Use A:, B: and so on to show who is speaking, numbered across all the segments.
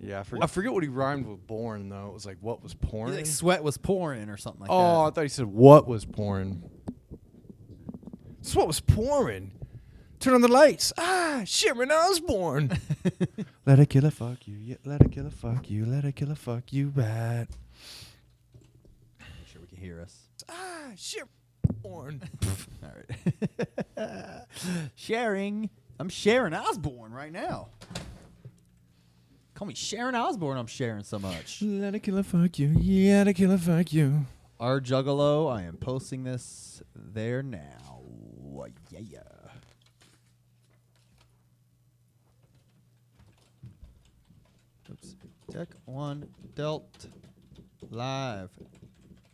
A: Yeah, I forget what he rhymed with born, though. It was like, what was pouring?
B: Like sweat was pouring or something like that.
A: Oh, I thought he said, what was pouring? It's what was pouring. Turn on the lights. Ah, Sharon Osbourne. Let a killer fuck you. Yeah, let a killer fuck you. Let a killer fuck you bad.
B: Make sure we can hear us.
A: Ah, Sharon Osbourne.
B: All right. Sharing. I'm Sharon Osbourne right now. Call me Sharon Osbourne. I'm sharing so much.
A: Let a killer fuck you. Yeah, let a killer fuck you.
B: Our Juggalo. I am posting this there now. Yeah. Oops. Deck 1 dealt live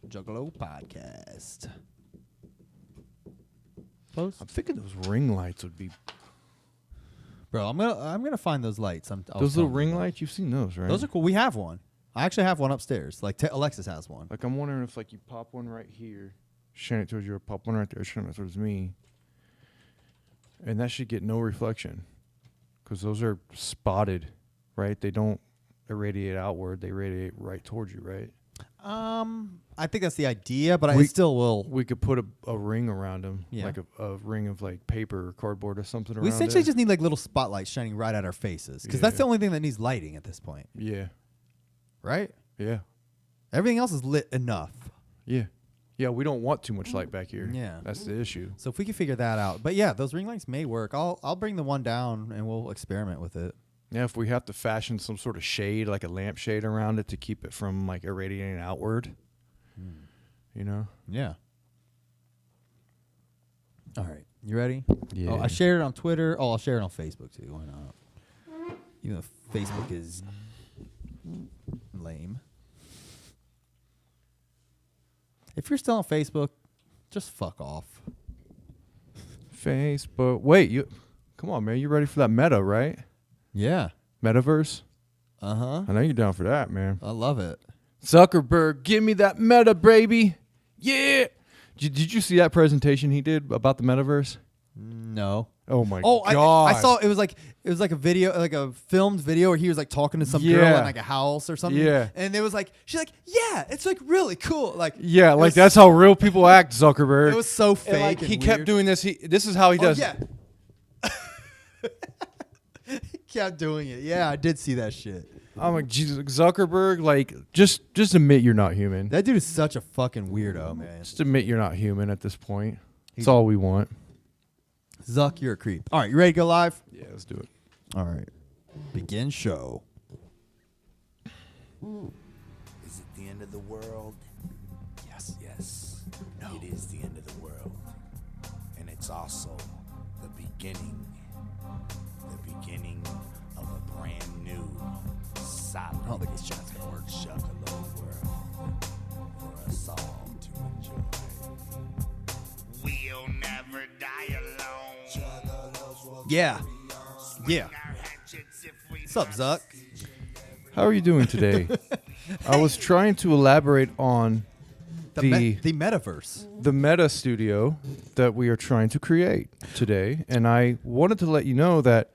B: Juggalo podcast. Post.
A: I'm thinking those ring lights would be.
B: Bro, I'm gonna find those lights.
A: Those little ring lights, you've seen those, right?
B: Those are cool. We have one. I actually have one upstairs. Like Alexis has one.
A: Like I'm wondering if like you pop one right here, shine it towards you, or pop one right there, shine it towards me, and that should get no reflection, because those are spotted, right? They don't irradiate outward; they radiate right towards you, right?
B: I think that's the idea, but I still will.
A: We could put a ring around them,
B: Yeah.
A: like a ring of like paper or cardboard or something around.
B: We essentially
A: it.
B: just need like little spotlights shining right at our faces, because that's the only thing that needs lighting at this point.
A: Yeah.
B: Right?
A: Yeah.
B: Everything else is lit enough.
A: Yeah. Yeah, we don't want too much light back here.
B: Yeah.
A: That's the issue.
B: So if we can figure that out. But yeah, those ring lights may work. I'll bring the one down and we'll experiment with it.
A: Yeah, if we have to fashion some sort of shade, like a lampshade around it to keep it from like irradiating outward. You know?
B: Yeah. All right. You ready?
A: Yeah.
B: Oh, I shared it on Twitter. Oh, I'll share it on Facebook too. Why not? Even though Facebook is lame. If you're still on Facebook, just fuck off.
A: Facebook. Wait, come on, man. You ready for that meta, right?
B: Yeah.
A: Metaverse?
B: Uh-huh.
A: I know you're down for that, man.
B: I love it.
A: Zuckerberg, give me that meta, baby. Yeah. Did you see that presentation he did about the metaverse?
B: No.
A: Oh my
B: God! I saw it was like a video, like a filmed video where he was like talking to some girl in like a house or something.
A: Yeah.
B: And it was like she's like, yeah, it's like really cool. Like
A: yeah, like that's how real people act, Zuckerberg.
B: It was so fake.
A: And, like,
B: and
A: he
B: weird.
A: kept doing this. This is how he does.
B: Yeah. He kept doing it. Yeah, I did see that shit.
A: I'm like, Jesus, Zuckerberg, like, just admit you're not human.
B: That dude is such a fucking weirdo, man.
A: Just admit you're not human at this point. That's all we want.
B: Zuck, you're a creep. All right, you ready to go live?
A: Yeah, let's do it.
B: All right. Begin show.
C: Is it the end of the world?
B: Yes.
C: Yes.
B: No.
C: It is the end of the world. And it's also the beginning. The beginning of a brand new solid
B: I don't think this chat's gonna work.
C: juggalo world for us all to enjoy. We'll never die alone.
B: Yeah. Yeah. What's up, Zuck?
A: How are you doing today? I was trying to elaborate on
B: The metaverse.
A: the meta studio that we are trying to create today, and I wanted to let you know that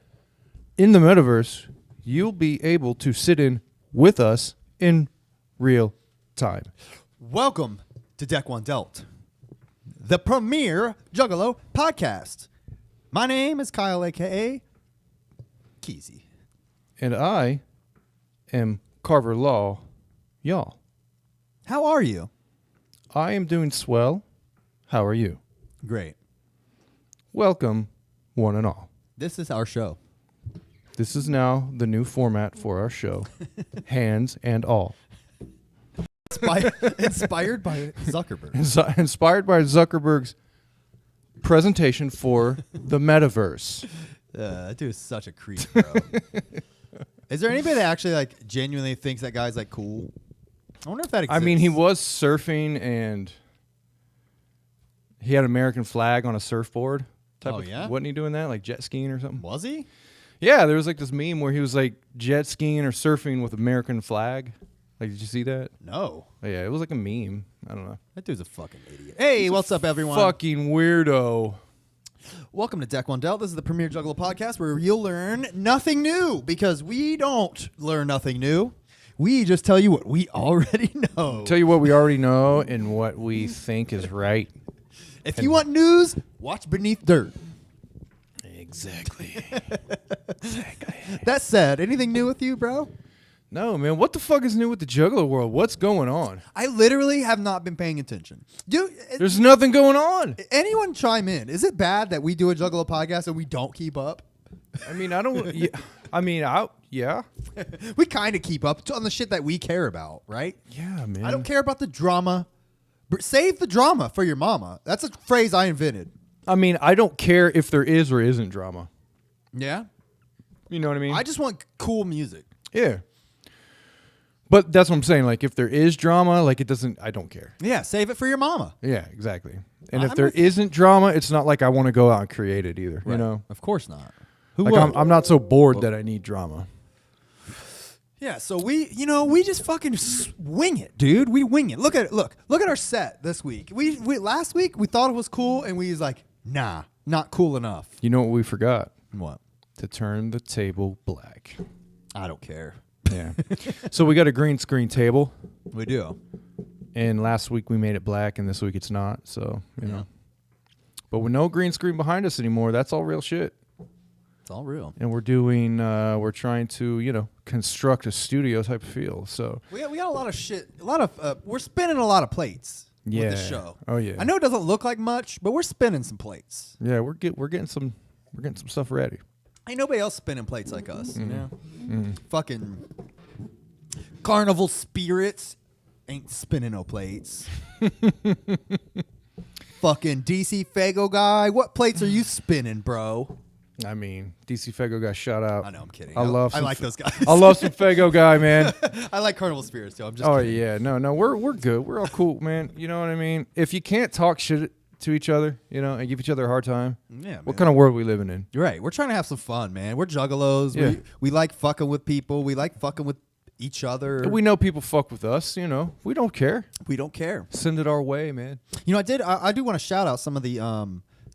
A: in the metaverse, you'll be able to sit in with us in real time.
B: Welcome to Deck One Dealt, the premier Juggalo podcast. My name is Kyle, a.k.a. Keezy.
A: And I am Carver Law, y'all.
B: How are you?
A: I am doing swell. How are you?
B: Great.
A: Welcome, one and all.
B: This is our show.
A: This is now the new format for our show, hands and all.
B: Inspired by Zuckerberg.
A: Inspired by Zuckerberg's presentation for the metaverse.
B: That dude is such a creep, bro. Is there anybody that actually like genuinely thinks that guy's like cool? I wonder if that exists.
A: I mean, he was surfing and he had an American flag on a surfboard.
B: Yeah?
A: Wasn't he doing that? Like jet skiing or something?
B: Was he?
A: Yeah, there was like this meme where he was like jet skiing or surfing with American flag. Like, did you see that?
B: No.
A: Oh, yeah, it was like a meme. I don't know.
B: That dude's a fucking idiot. Hey, what's up, everyone?
A: Fucking weirdo.
B: Welcome to Deck One Dealt. This is the premier Juggalo podcast where you'll learn nothing new because we don't learn nothing new. We just tell you what we already know.
A: Tell you what we already know and what we think is right.
B: If you want news, watch Beneath Dirt.
A: Exactly.
B: That said, anything new with you, bro?
A: No, man. What the fuck is new with the Juggalo world? What's going on?
B: I literally have not been paying attention. Dude,
A: There's nothing going on.
B: anyone chime in. Is it bad that we do a Juggalo podcast and we don't keep up?
A: I mean, I don't. Yeah.
B: We kind of keep up on the shit that we care about, right?
A: Yeah, man.
B: I don't care about the drama. Save the drama for your mama. That's a phrase I invented.
A: I mean, I don't care if there is or isn't drama.
B: Yeah?
A: You know what I mean?
B: I just want cool music.
A: Yeah. But that's what I'm saying. Like, if there is drama, like, it doesn't, I don't care.
B: Yeah, save it for your mama.
A: Yeah, exactly. And if
B: I'm
A: there
B: with you.
A: isn't drama, it's not like I want to go out and create it either. You know?
B: Of course not. Who
A: Like, I'm not so bored that I need drama.
B: Yeah, so we just fucking wing it, dude. We wing it. Look at our set this week. We last week we thought it was cool, and we was like, nah, not cool enough.
A: You know what we forgot?
B: What?
A: To turn the table black.
B: I don't care.
A: Yeah. So we got a green screen table,
B: We do.
A: and last week we made it black, and this week it's not. So, you
B: Yeah.
A: know. But with no green screen behind us anymore, that's all real shit.
B: It's all real.
A: And we're trying to, construct a studio type of feel. So,
B: We got a lot of shit. We're spinning a lot of plates with
A: yeah.
B: the show.
A: Oh, yeah.
B: I know it doesn't look like much, but we're spinning some plates.
A: Yeah, we're getting some stuff ready.
B: Ain't nobody else spinning plates like us. You know?
A: Mm.
B: Fucking carnival spirits ain't spinning no plates. Fucking DC Fago guy, what plates are you spinning, bro?
A: I mean, DC Fago got shot out.
B: I know, I'm kidding.
A: I
B: like those guys.
A: I love some Fago guy, man.
B: I like carnival spirits too. I'm just
A: Oh
B: kidding.
A: yeah, no, we're good. We're all cool, man. You know what I mean? If you can't talk shit to each other, and give each other a hard time,
B: Yeah,
A: what
B: man.
A: kind of world we living in?
B: You're right. We're trying to have some fun, man. We're juggalos.
A: Yeah.
B: We like fucking with people. We like fucking with each other.
A: And we know people fuck with us. We don't care.
B: We don't care.
A: Send it our way, man.
B: I do want to shout out some of the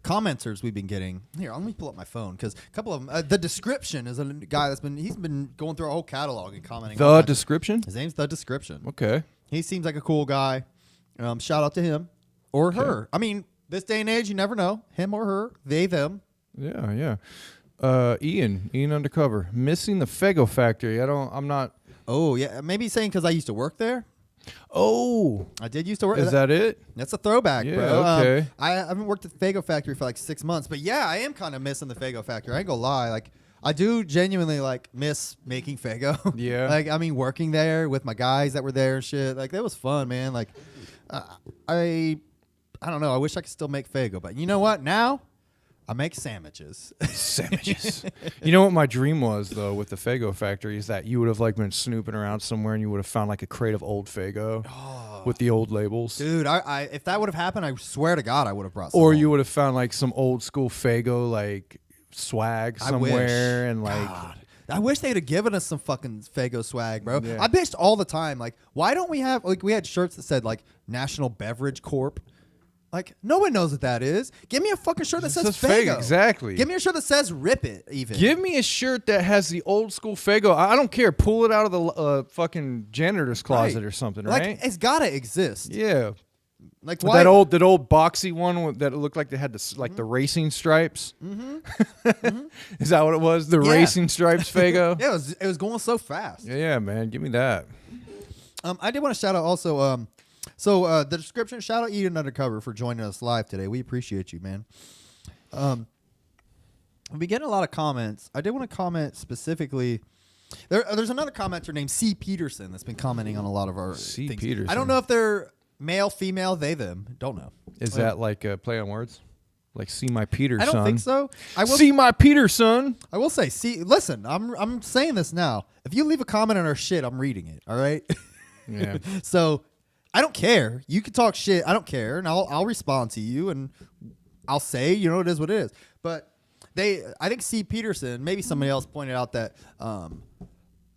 B: commenters we've been getting. Here, let me pull up my phone because a couple of them. The Description is a guy he's been going through our whole catalog and commenting.
A: The description.
B: His name's The Description.
A: Okay.
B: He seems like a cool guy. Shout out to him or her. I mean, this day and age, you never know. Him or her, they, them.
A: Yeah. Ian Undercover, missing the Fago factory. I'm not.
B: Oh yeah, maybe he's saying because I used to work there.
A: Oh,
B: I did used to work.
A: is that it?
B: That's a throwback,
A: Yeah,
B: bro.
A: okay.
B: I haven't worked at the Fago factory for like 6 months, but yeah, I am kind of missing the Fago factory. I ain't gonna lie. Like, I do genuinely miss making Fago.
A: Yeah.
B: Working there with my guys that were there and shit. Like, that was fun, man. Like, I don't know. I wish I could still make Fago, but you know what? Now I make sandwiches.
A: Sandwiches. You know what my dream was though with the Fago factory is that you would have been snooping around somewhere and you would have found a crate of old Fago with the old labels.
B: Dude, I if that would have happened, I swear to God, I would have brought some
A: Or
B: home.
A: you would have found some old school Fago swag somewhere and
B: God. I wish they'd have given us some fucking Fago swag, bro.
A: Yeah.
B: I bitched all the time. Why don't we have we had shirts that said National Beverage Corp. No one knows what that is. Give me a fucking shirt that says Fago.
A: Exactly.
B: Give me a shirt that says Rip It, even.
A: Give me a shirt that has the old school Fago. I don't care. Pull it out of the fucking janitor's closet or something, right?
B: It's gotta exist.
A: Yeah.
B: Why?
A: That old boxy one that looked like they had the racing stripes. Mm-hmm. Is that what it was? The racing stripes Fago?
B: Yeah, it was going so fast.
A: Yeah, man. Give me that.
B: I did want to shout out also. The Description. Shout out Eden Undercover for joining us live today. We appreciate you, man. We've been getting a lot of comments. I did want to comment specifically. There's another commenter named C. Peterson that's been commenting on a lot of our
A: C.
B: things.
A: Peterson.
B: I don't know if they're male, female, they, them. Don't know.
A: Is that a play on words? See my Peter,
B: I don't
A: son.
B: think so. I will
A: See my Peter, son.
B: I will say, listen, I'm saying this now. If you leave a comment on our shit, I'm reading it. All right.
A: Yeah.
B: So I don't care. You can talk shit. I don't care, and I'll respond to you, and I'll say, it is what it is. But I think C. Peterson, maybe somebody else pointed out that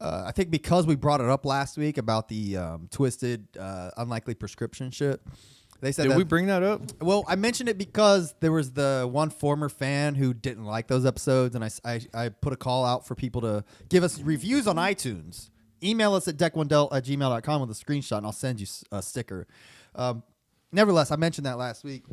B: I think because we brought it up last week about the twisted, unlikely prescription shit, They said
A: Did
B: that,
A: we bring that up?
B: well, I mentioned it because there was the one former fan who didn't like those episodes, and I put a call out for people to give us reviews on iTunes. Email us at deck1del@gmail.com with a screenshot, and I'll send you a sticker. Nevertheless, I mentioned that last week.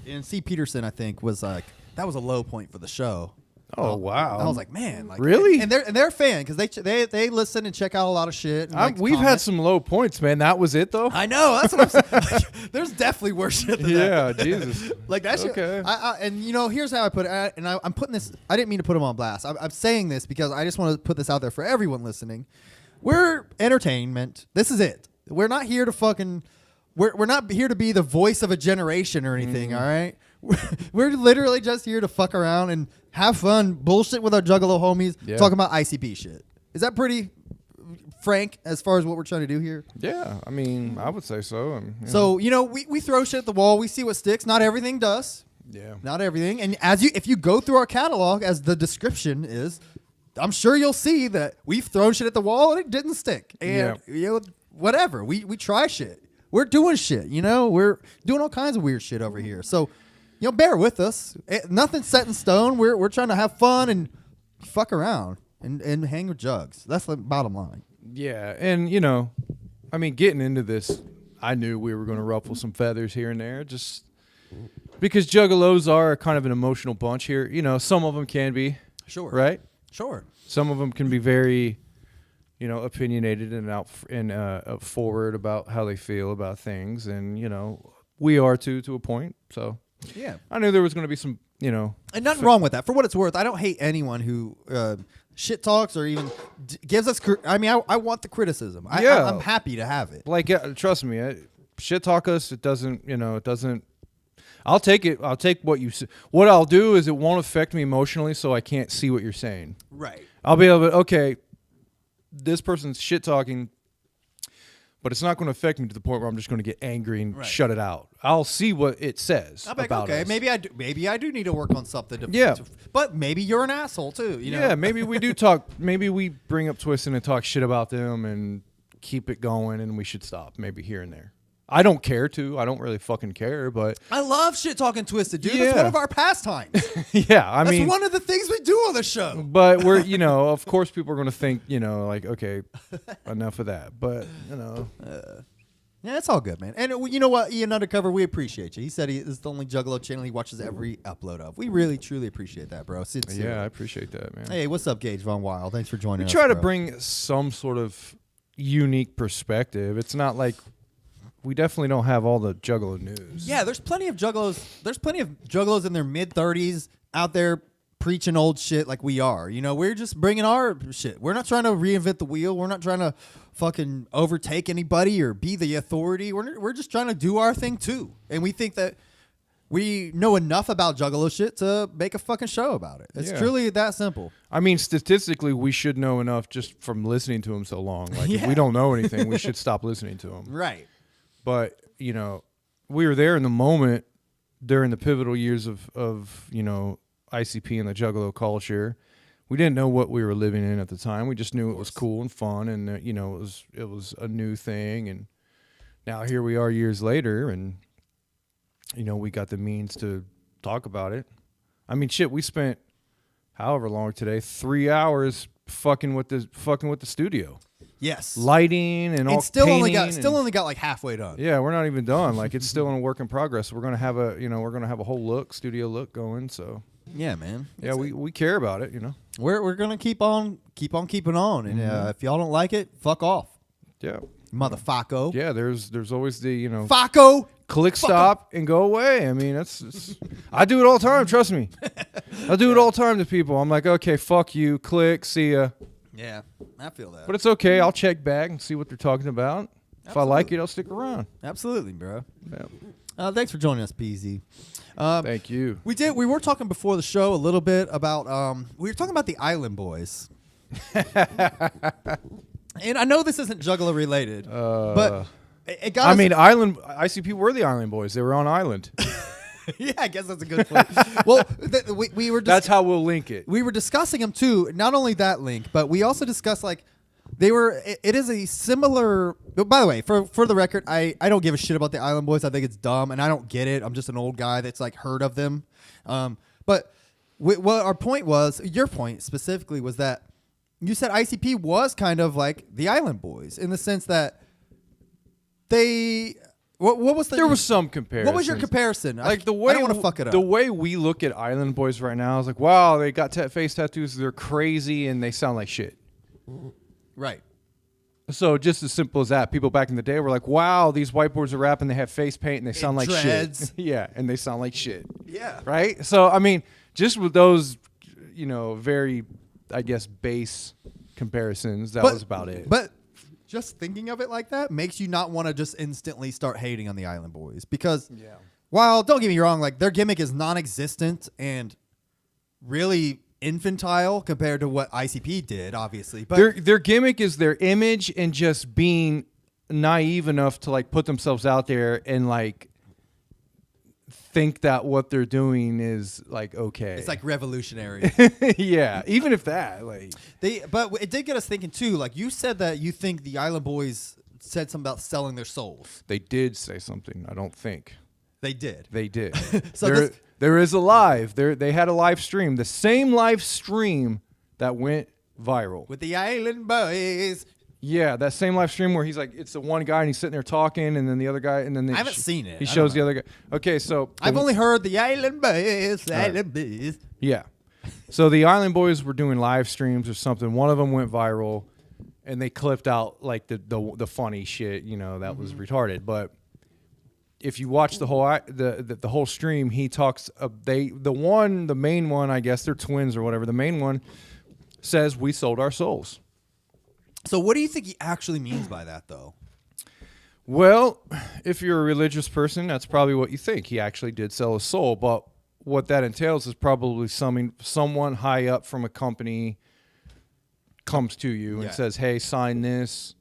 B: And C. Peterson, I think, was like, that was a low point for the show.
A: Oh, wow.
B: I was like, man, like,
A: Really?
B: And they're a fan because they listen and check out a lot of shit. And like
A: We've
B: comment.
A: had some low points, man. That was it, though?
B: I know. That's what I'm saying. There's definitely worse shit than that.
A: Yeah, Jesus.
B: Like that shit.
A: Okay.
B: And you know, here's how I put it. I'm putting this. I didn't mean to put him on blast. I'm saying this because I just want to put this out there for everyone listening. We're entertainment. This is it. We're not here to fucking. We're not here to be the voice of a generation or anything. All right. We're literally just here to fuck around and have fun, bullshit with our juggalo homies, talking about ICP shit. Is that pretty frank as far as what we're trying to do here?
A: Yeah, I mean, I would say so.
B: So, you know, we throw shit at the wall. We see what sticks. Not everything does.
A: Yeah.
B: Not everything. And if you go through our catalog, as the description is, I'm sure you'll see that we've thrown shit at the wall and it didn't stick. And, you know, whatever. We try shit. We're doing shit, you know? We're doing all kinds of weird shit over here. So, you know, bear with us. Nothing's set in stone. We're trying to have fun and fuck around and hang with jugs. That's the bottom line.
A: Yeah, and, you know, I mean, getting into this, I knew we were going to ruffle some feathers here and there, just because juggalos are kind of an emotional bunch here. You know, some of them can be.
B: Sure.
A: Right?
B: Sure.
A: Some of them can be very, you know, opinionated and forward about how they feel about things. And, you know, we are too, to a point. So,
B: yeah.
A: I knew there was going to be some, you know.
B: And nothing wrong with that. For what it's worth, I don't hate anyone who shit talks or even gives us. I mean, I want the criticism. I'm happy to have it.
A: Like, trust me, shit talk us. It doesn't, you know, it doesn't. I'll take it. I'll take what you say. What I'll do is it won't affect me emotionally, so I can't see what you're saying.
B: Right.
A: I'll be able to, okay, this person's shit talking, but it's not going to affect me to the point where I'm just going to get angry and shut it out. I'll see what it says.
B: I'm like,
A: about
B: okay,
A: us.
B: maybe I do need to work on something.
A: Yeah.
B: But maybe you're an asshole too. You know?
A: Yeah, maybe we do talk. Maybe we bring up Twisted and talk shit about them and keep it going, and we should stop maybe here and there. I don't care to. I don't really fucking care, but
B: I love shit talking Twisted, dude.
A: Yeah.
B: That's one of our pastimes.
A: yeah, I mean,
B: that's one of the things we do on the show.
A: But we're, you know, of course people are going to think, you know, like, okay, enough of that. But, you know.
B: Yeah, it's all good, man. And you know what, Ian Undercover, we appreciate you. He said he is the only Juggalo channel he watches every upload of. We really, truly appreciate that, bro.
A: Yeah, I appreciate that, man.
B: Hey, what's up, Gage Von Wild? Thanks for joining us.
A: We try to
B: bro.
A: bring some sort of unique perspective. It's not like we definitely don't have all the Juggalo news.
B: Yeah, there's plenty of Juggalos. There's plenty of Juggalos in their mid-30s out there preaching old shit like we are. You know, we're just bringing our shit. We're not trying to reinvent the wheel. We're not trying to fucking overtake anybody or be the authority. We're just trying to do our thing too. And we think that we know enough about Juggalo shit to make a fucking show about it. It's truly that simple.
A: I mean, statistically, we should know enough just from listening to him so long. Like, if we don't know anything, we should stop listening to him.
B: Right.
A: But, you know, we were there in the moment during the pivotal years of you know, ICP and the Juggalo culture. We didn't know what we were living in at the time. We just knew it was cool and fun, and you know, it was a new thing. And now here we are years later, and you know, we got the means to talk about it. I mean, shit, we spent however long today, 3 hours fucking with the studio.
B: Yes.
A: Lighting and all.
B: Still
A: only
B: got like halfway done.
A: Yeah, we're not even done. Like, it's still in a work in progress. We're gonna have a whole studio look going. So
B: yeah, man.
A: yeah, we care about it. You know.
B: We're gonna keep on keeping on, and if y'all don't like it, fuck off.
A: Yeah.
B: Motherfucko.
A: Yeah, there's always the, you know,
B: Fucko.
A: click stop and go away. I mean, it's I do it all the time. Trust me, I do it all the time to people. I'm like, okay, fuck you, click, see ya.
B: Yeah, I feel that.
A: But it's okay. I'll check back and see what they're talking about. If I like it, I'll stick around.
B: Absolutely, bro.
A: Yeah.
B: Thanks for joining us, PZ.
A: Thank you.
B: We were talking before the show a little bit about we were talking about the Island Boys. And I know this isn't Juggalo related, but it got.
A: I mean, Island ICP were the Island Boys. They were on Island.
B: Yeah, I guess that's a good point. Well, we were.
A: That's how we'll link it.
B: We were discussing them too. Not only that link, but we also discussed like It is a similar. By the way, for the record, I don't give a shit about the Island Boys. I think it's dumb, and I don't get it. I'm just an old guy that's like heard of them. But what our point was, your point specifically, was that you said ICP was kind of like the Island Boys in the sense that they. What was the?
A: There was some comparison.
B: What was your comparison?
A: Like the way
B: I don't want to fuck it up.
A: The way we look at Island Boys right now is like, wow, they got face tattoos, they're crazy, and they sound like shit.
B: Right.
A: So just as simple as that, people back in the day were like, wow, these whiteboards are rapping, they have face paint, and they sound like
B: dreads.
A: shit. Yeah, and they sound like shit.
B: Yeah.
A: Right? So, I mean, just with those, very, I guess, base comparisons, that was about it.
B: But just thinking of it like that makes you not want to just instantly start hating on the Island Boys because, while don't get me wrong, like their gimmick is non-existent and really infantile compared to what ICP did, obviously. But
A: their gimmick is their image and just being naive enough to like put themselves out there and like think that what they're doing is like okay.
B: It's like revolutionary.
A: Yeah, even if that like
B: but it did get us thinking too. Like you said that you think the Island Boys said something about selling their souls.
A: They did say something. I don't think
B: they did.
A: They did.
B: So
A: there is a live. They had a live stream. The same live stream that went viral
B: with the Island Boys.
A: Yeah, that same live stream where he's like, it's the one guy and he's sitting there talking, and then the other guy, and then
B: I haven't seen it.
A: He shows the other guy. Okay, so
B: I've only heard the Island Boys, Island Boys.
A: Yeah, so the Island Boys were doing live streams or something. One of them went viral, and they clipped out like the funny shit, that was retarded. But if you watch the whole stream, he talks. The main one, I guess they're twins or whatever. The main one says we sold our souls.
B: So what do you think he actually means by that, though?
A: Well, if you're a religious person, that's probably what you think. He actually did sell his soul. But what that entails is probably someone high up from a company comes to you and says, hey, sign this.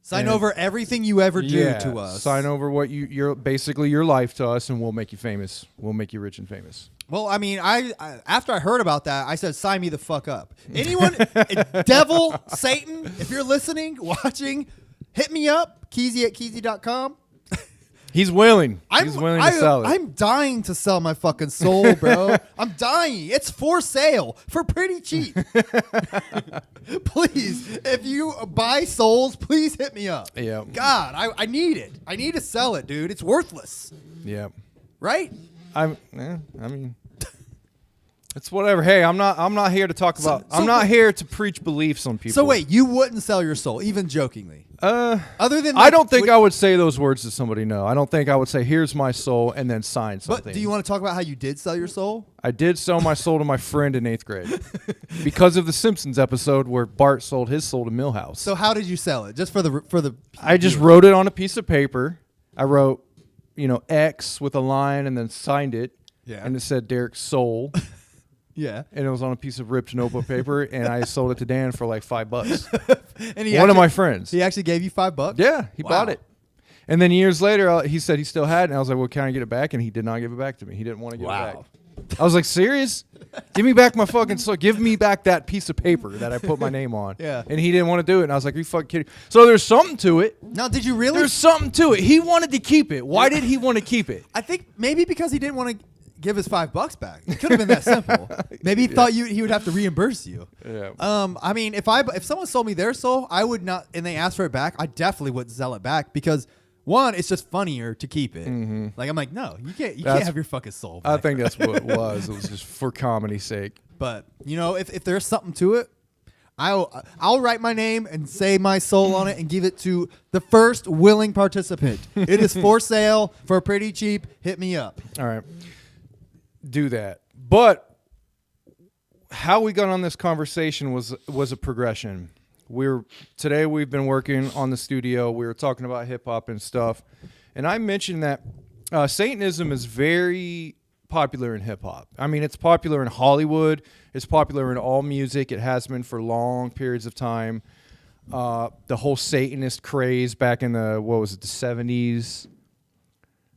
B: Sign over everything you ever do to us.
A: Sign over what you're basically your life to us, and we'll make you famous. We'll make you rich and famous.
B: Well, I mean, I after I heard about that, I said, sign me the fuck up. Anyone, devil, Satan, if you're listening, watching, hit me up, Keezy@Keezy.com.
A: He's willing. He's willing to sell it.
B: I'm dying to sell my fucking soul, bro. I'm dying. It's for sale for pretty cheap. Please, if you buy souls, please hit me up.
A: Yeah.
B: God, I need it. I need to sell it, dude. It's worthless.
A: Yeah.
B: Right?
A: I mean, it's whatever. Hey, I'm not here to talk about. I'm not here to preach beliefs on people.
B: So wait, you wouldn't sell your soul, even jokingly? Other than
A: I don't think I would say those words to somebody. No, I don't think I would say, "Here's my soul," and then sign something.
B: But do you want to talk about how you did sell your soul?
A: I did sell my soul to my friend in 8th grade because of the Simpsons episode where Bart sold his soul to Milhouse.
B: So how did you sell it? Just for the.
A: I just wrote it on a piece of paper. I wrote, X with a line and then signed it.
B: Yeah.
A: And it said Derek's soul.
B: Yeah.
A: And it was on a piece of ripped notebook paper, and I sold it to Dan for like $5.
B: And
A: One of my friends.
B: He actually gave you $5?
A: Yeah, he bought it. And then years later, he said he still had it, and I was like, well, can I get it back? And he did not give it back to me. He didn't want to give it back. I was like, serious? Give me back my fucking soul. Give me back that piece of paper that I put my name on.
B: Yeah.
A: And he didn't want to do it. And I was like, are you fucking kidding? So there's something to it.
B: Now, did you really?
A: There's something to it. He wanted to keep it. Why did he want to keep it?
B: I think maybe because he didn't want to give his $5 back. It could have been that simple. Maybe he thought he would have to reimburse you.
A: Yeah.
B: I mean, if someone sold me their soul, I would not, and they asked for it back, I definitely wouldn't sell it back because one, it's just funnier to keep it. Mm-hmm. Like I'm like, no, you can't have your fucking soul back.
A: I think that's what it was. It was just for comedy's sake.
B: But if there's something to it, I'll write my name and say my soul on it and give it to the first willing participant. It is for sale for pretty cheap. Hit me up.
A: All right. Do that. But how we got on this conversation was a progression. Today we've been working on the studio. We were talking about hip hop and stuff. And I mentioned that Satanism is very popular in hip hop. I mean, it's popular in Hollywood. It's popular in all music. It has been for long periods of time. The whole Satanist craze back in the 70s.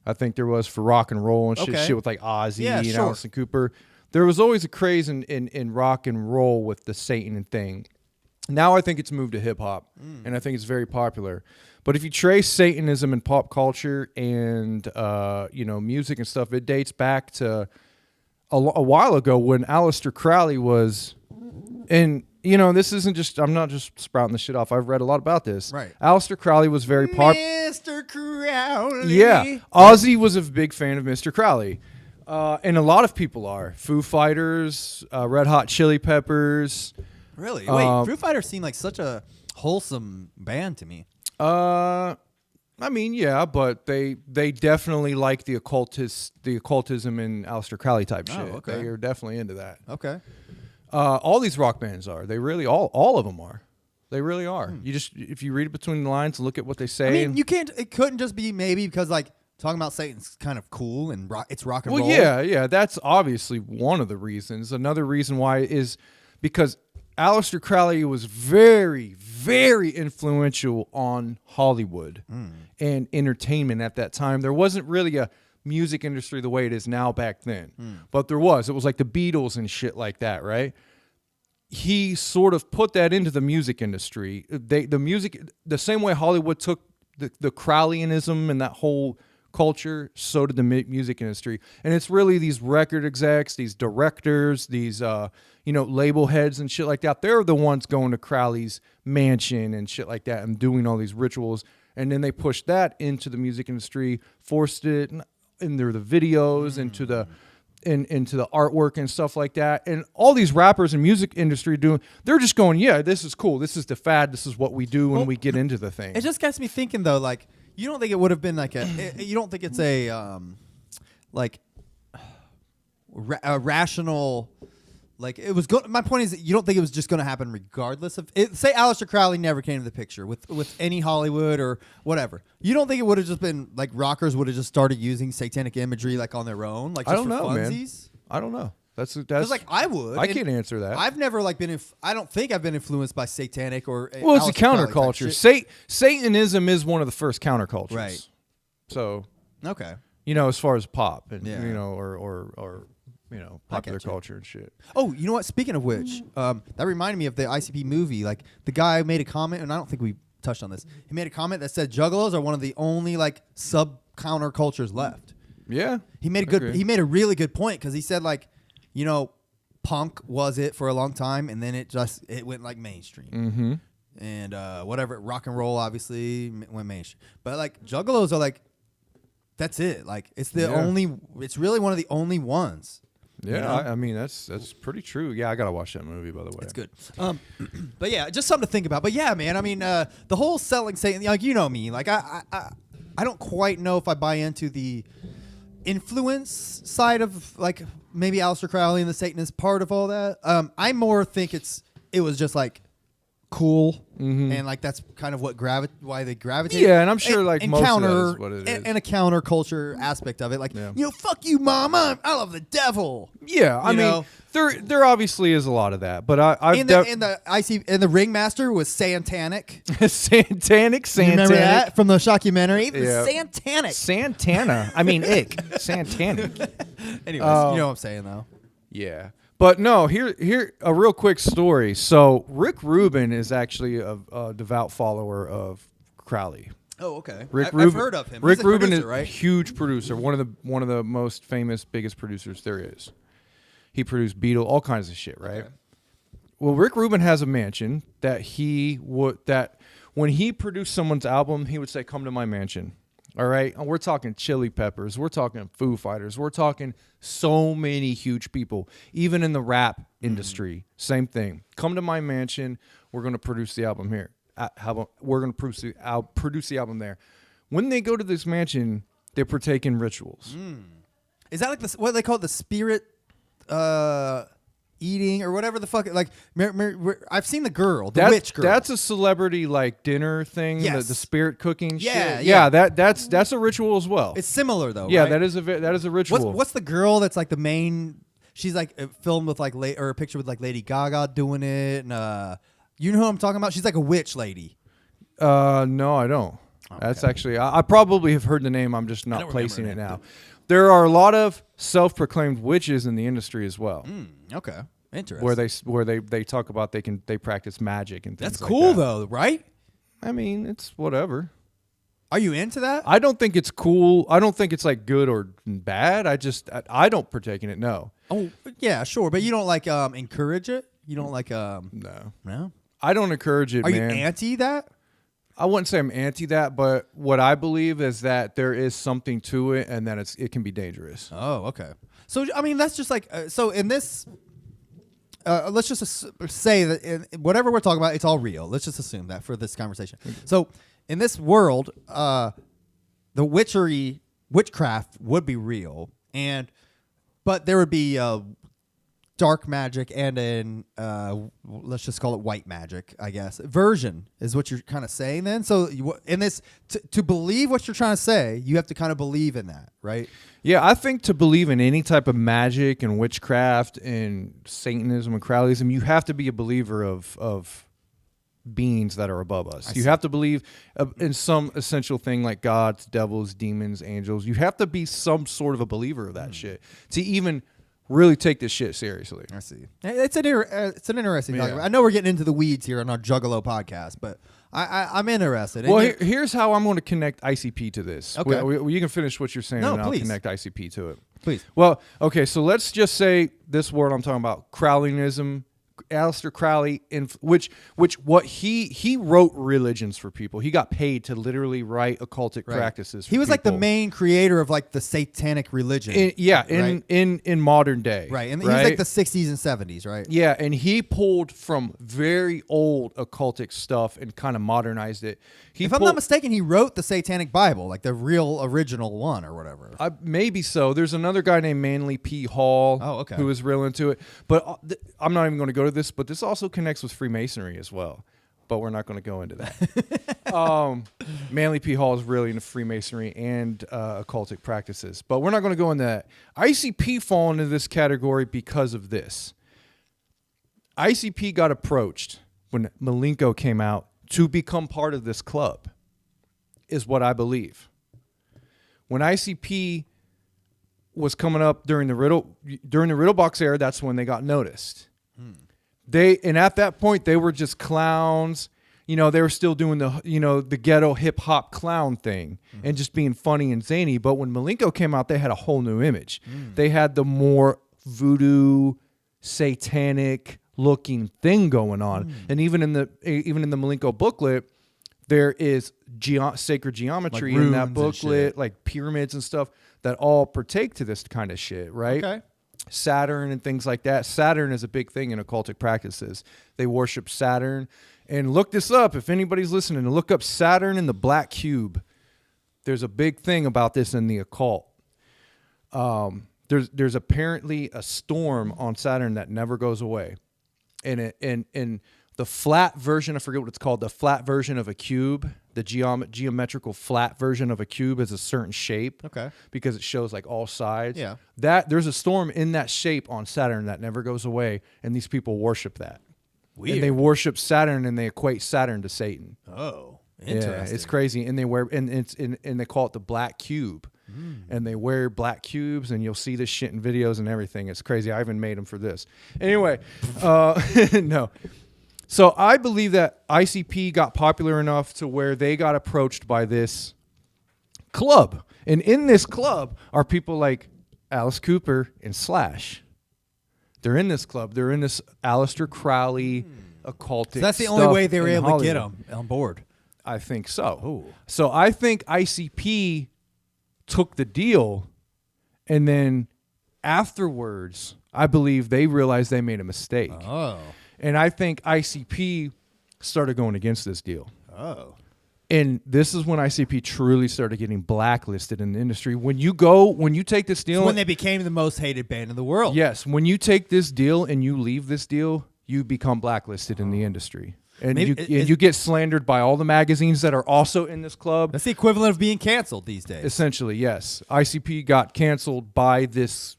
A: I think there was for rock and roll and shit with like Ozzy and Alice Cooper. There was always a craze in rock and roll with the Satan thing. Now I think it's moved to hip hop, and I think it's very popular. But if you trace Satanism in pop culture and music and stuff, it dates back to a while ago when Aleister Crowley was, and this isn't just, I'm not just sprouting this shit off. I've read a lot about this.
B: Right.
A: Aleister Crowley was very popular.
B: Mr. Crowley.
A: Yeah, Ozzy was a big fan of Mr. Crowley, and a lot of people are. Foo Fighters, Red Hot Chili Peppers.
B: Really? Wait, Foo Fighters seem like such a wholesome band to me.
A: I mean, yeah, but they definitely like the occultism and Aleister Crowley type shit.
B: Okay.
A: They are definitely into that.
B: Okay.
A: All these rock bands are. They really all of them are. They really are. You just, if you read it between the lines and look at what they say.
B: I mean, it couldn't just be maybe because like talking about Satan's kind of cool and it's rock and roll.
A: Well, yeah, that's obviously one of the reasons. Another reason why is because Aleister Crowley was very, very influential on Hollywood and entertainment at that time. There wasn't really a music industry the way it is now back then, but there was. It was like the Beatles and shit like that, right? He sort of put that into the music industry. The same way Hollywood took the Crowleyanism and that whole culture, so did the music industry. And it's really these record execs, these directors, these label heads and shit like that. They're the ones going to Crowley's mansion and shit like that and doing all these rituals. And then they pushed that into the music industry, forced it into the videos, into the artwork and stuff like that. And all these rappers and music industry they're just going, yeah, this is cool. This is the fad. This is what we do when we get into the thing.
B: It just gets me thinking though, like, you don't think it would have been like you don't think it's a rational, like it was my point is that you don't think it was just going to happen regardless of it. Say Aleister Crowley never came to the picture with any Hollywood or whatever. You don't think it would have just been like rockers would have just started using satanic imagery like on their own, like just
A: I don't know,
B: funsies?
A: Man. I don't know. That's
B: like I would.
A: I can't answer that.
B: I've never like been. I don't think I've been influenced by satanic or.
A: Well, it's a
B: Aleister Crowley type
A: counterculture. Satanism is one of the first countercultures.
B: Right.
A: So.
B: Okay.
A: As far as pop and or popular
B: you.
A: culture and shit.
B: Oh, you know what? Speaking of which, that reminded me of the ICP movie. Like the guy made a comment, and I don't think we touched on this. He made a comment that said juggalos are one of the only like sub countercultures left.
A: Yeah.
B: He made a really good point because he said like. Punk was it for a long time, and then it went like mainstream.
A: Mm-hmm.
B: And whatever, rock and roll obviously went mainstream. But like juggalos are like, that's it. Like it's it's really one of the only ones.
A: Yeah, I mean that's pretty true. Yeah, I gotta watch that movie by the way.
B: It's good. But yeah, just something to think about. But yeah, man, I mean the whole selling Satan, like me, like I don't quite know if I buy into the influence side of like maybe Aleister Crowley and the Satanist part of all that. I more think it was just like cool and like that's kind of what why they gravitate.
A: Yeah, and I'm sure like most of that is what it is.
B: And a counterculture aspect of it, like fuck you, mom, I love the devil.
A: Yeah, I mean there obviously is a lot of that, but
B: and the ringmaster was Santanic.
A: Santanic.
B: You remember that from the shockumentary?
A: Yeah.
B: Santanic.
A: Santana. I mean, ick. Santanic.
B: Anyways, you know what I'm saying though.
A: Yeah. But no, here a real quick story. So Rick Rubin is actually a devout follower of Crowley.
B: Oh, okay.
A: I've
B: heard of him.
A: Rick Rubin
B: producer,
A: is
B: right?
A: a huge producer, one of the most famous, biggest producers there is. He produced Beatle, all kinds of shit, right?
B: Okay.
A: Well, Rick Rubin has a mansion that when he produced someone's album, he would say, "Come to my mansion." All right, and we're talking Chili Peppers, we're talking Foo Fighters, we're talking so many huge people, even in the rap industry. Same thing. Come to my mansion. We're going to produce the album here. We're going to produce the album there. When they go to this mansion, they partake in rituals.
B: Is that like what they call it, the spirit eating or whatever the fuck? Like, I've seen the witch girl.
A: That's a celebrity like dinner thing.
B: Yes.
A: The spirit cooking.
B: Yeah,
A: shit.
B: yeah.
A: That's a ritual as well.
B: It's similar though.
A: Yeah,
B: right?
A: that is a ritual.
B: What's the girl that's like the main? She's like filmed with like or a picture with like Lady Gaga doing it. And you know who I'm talking about? She's like a witch lady.
A: No, I don't.
B: Okay.
A: That's actually I probably have heard the name. I'm just not placing it now. There are a lot of self-proclaimed witches in the industry as well.
B: Okay. Interesting.
A: where they talk about they practice magic and things
B: That's
A: like
B: cool
A: that.
B: though, right?
A: I mean, it's whatever.
B: Are you into that?
A: I don't think it's cool. I don't think it's like good or bad. I don't partake in it. No.
B: Oh, yeah, sure, but you don't like encourage it. You don't like
A: No. I don't encourage it.
B: Are
A: man.
B: you anti that?
A: I wouldn't say I'm anti that, but what I believe is that there is something to it, and that it can be dangerous.
B: Oh, okay. So I mean, that's just like so in this. Let's just say that in whatever we're talking about, it's all real. Let's just assume that for this conversation. So in this world, the witchcraft would be real, but there would be dark magic and an let's just call it white magic, I guess. Version is what you're kind of saying then. So in this, to believe what you're trying to say, you have to kind of believe in that, right?
A: Yeah, I think to believe in any type of magic and witchcraft and Satanism and crowdism, you have to be a believer of beings that are above us. You have to believe in some essential thing like gods, devils, demons, angels. You have to be some sort of a believer of that shit to even really take this shit seriously.
B: I see. It's an interesting topic.
A: Yeah.
B: I know we're getting into the weeds here on our Juggalo podcast, but I'm interested.
A: Well, here's how I'm going to connect ICP to this.
B: Okay.
A: You can finish what you're saying,
B: No,
A: and I'll
B: please.
A: connect ICP to it.
B: Please.
A: Well, okay, so let's just say this word I'm talking about, Crowleyism, Aleister Crowley, which what he wrote religions for people. He got paid to literally write occultic practices for
B: He was like the
A: people.
B: main creator of like the satanic religion.
A: In modern day.
B: Right. And he was like the 60s and 70s, right?
A: Yeah, and he pulled from very old occultic stuff and kind of modernized it.
B: If I'm not mistaken, he wrote the Satanic Bible, like the real original one or whatever.
A: Maybe so. There's another guy named Manly P. Hall who was real into it. But I'm not even going to go to this, but this also connects with Freemasonry as well. But we're not going to go into that. Manly P. Hall is really into Freemasonry and occultic practices. But we're not going to go into that. ICP fall into this category because of this. ICP got approached when Malenko came out to become part of this club, is what I believe. When ICP was coming up during the Riddle Box era, that's when they got noticed. And at that point they were just clowns. You know, they were still doing the ghetto hip hop clown thing and just being funny and zany. But when Malenko came out, they had a whole new image. They had the more voodoo, satanic looking thing going on. And even in the Malenko booklet, there is sacred geometry
B: like
A: in that booklet, like pyramids and stuff that all partake to this kind of shit, right?
B: Okay.
A: Saturn and things like that. Saturn is a big thing in occultic practices. They worship Saturn. And look this up if anybody's listening. Look up Saturn and the Black Cube. There's a big thing about this in the occult. There's apparently a storm on Saturn that never goes away. And the flat version, I forget what it's called, the flat version of a cube, the geometrical flat version of a cube is a certain shape.
B: Okay.
A: Because it shows like all sides.
B: Yeah.
A: There's a storm in that shape on Saturn that never goes away, and these people worship that.
B: Weird.
A: And they worship Saturn and they equate Saturn to Satan.
B: Oh, interesting.
A: Yeah, it's crazy. And they wear and they call it the Black Cube. And they wear black cubes, and you'll see this shit in videos and everything. It's crazy. I even made them for this. Anyway, no. So I believe that ICP got popular enough to where they got approached by this club. And in this club are people like Alice Cooper and Slash. They're in this club. They're in this Aleister Crowley occultic
B: So that's the only
A: stuff
B: way they were
A: in
B: able to get
A: Hollywood.
B: him on board.
A: I think so.
B: Oh.
A: So I think ICP took the deal, and then afterwards, I believe they realized they made a mistake.
B: Oh.
A: And I think ICP started going against this deal.
B: Oh.
A: And this is when ICP truly started getting blacklisted in the industry. When you take this deal,
B: When they became the most hated band in the world.
A: yes, when you take this deal and you leave this deal, you become blacklisted in the industry. And you get slandered by all the magazines that are also in this club.
B: That's the equivalent of being canceled these days.
A: Essentially, yes. ICP got canceled by this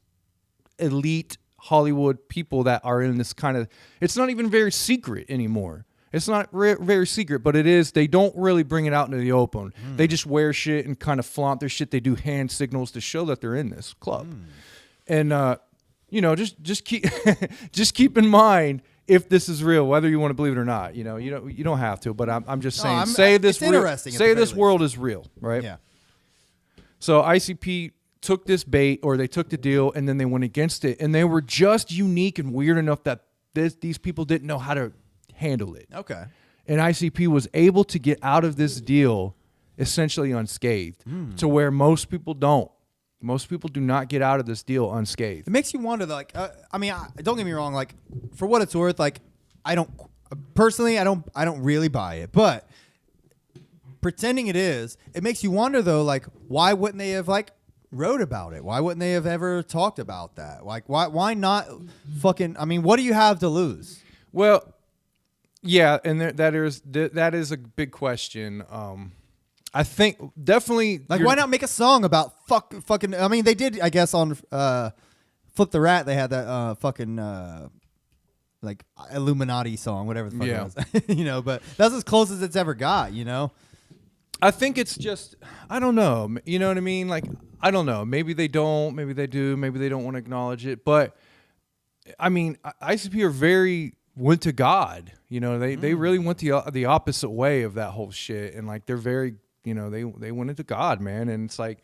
A: elite Hollywood people that are in this kind of... It's not even very secret anymore. It's not very secret, but it is. They don't really bring it out into the open. They just wear shit and kind of flaunt their shit. They do hand signals to show that they're in this club. And just keep just keep in mind if this is real, whether you want to believe it or not. You don't have to, but I'm just saying.
B: It's interesting.
A: Say this world is real, right?
B: Yeah.
A: So ICP took this bait, or they took the deal, and then they went against it, and they were just unique and weird enough that these people didn't know how to handle it.
B: Okay.
A: And ICP was able to get out of this deal essentially unscathed, to where most people don't. Most people do not get out of this deal unscathed.
B: It makes you wonder, like, don't get me wrong, like, for what it's worth, like, I don't really buy it, but pretending it is, it makes you wonder though, like, why wouldn't they have like wrote about it? Why wouldn't they have ever talked about that? Like, why not fucking? I mean, what do you have to lose?
A: Well, yeah, and that is a big question. I think definitely,
B: like, why not make a song about fucking? I mean, they did, I guess, on Flip the Rat. They had that fucking like Illuminati song, whatever the fuck it was. But that's as close as it's ever got.
A: I think it's just, I don't know. You know what I mean? Like, I don't know. Maybe they don't. Maybe they do. Maybe they don't want to acknowledge it. But I mean, ICP went to God. They really went the opposite way of that whole shit. And like, they're very, they went into God, man. And it's like,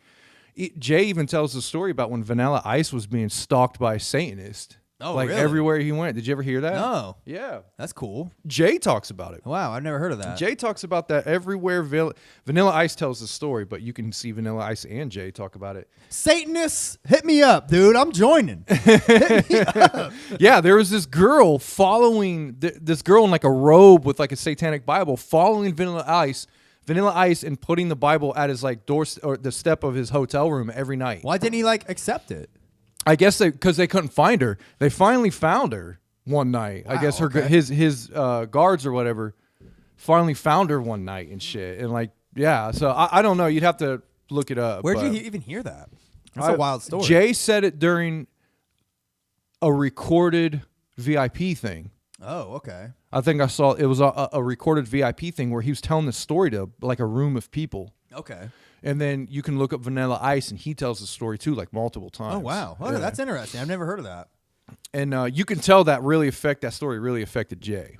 A: Jay even tells the story about when Vanilla Ice was being stalked by a Satanist.
B: Oh,
A: like
B: really?
A: Everywhere he went. Did you ever hear that?
B: No.
A: Yeah.
B: That's cool.
A: Jay talks about it.
B: Wow, I've never heard of that.
A: Jay talks about that everywhere. Vanilla Ice tells the story, but you can see Vanilla Ice and Jay talk about it.
B: Satanists, hit me up, dude. I'm joining. Hit me up.
A: Yeah, there was this girl following this girl in like a robe with like a satanic Bible, following Vanilla Ice, and putting the Bible at his like door or the step of his hotel room every night.
B: Why didn't he like accept it?
A: I guess because they couldn't find her. They finally found her one night.
B: Wow,
A: I guess his guards or whatever finally found her one night and shit. And like, yeah. So I don't know. You'd have to look it up.
B: Where'd you even hear that? That's a wild story.
A: Jay said it during a recorded VIP thing.
B: Oh, okay.
A: I think I saw it was a recorded VIP thing where he was telling the story to like a room of people.
B: Okay.
A: And then you can look up Vanilla Ice, and he tells the story too, like multiple times.
B: Oh, wow. Oh, yeah. That's interesting. I've never heard of that.
A: And you can tell that story really affected Jay.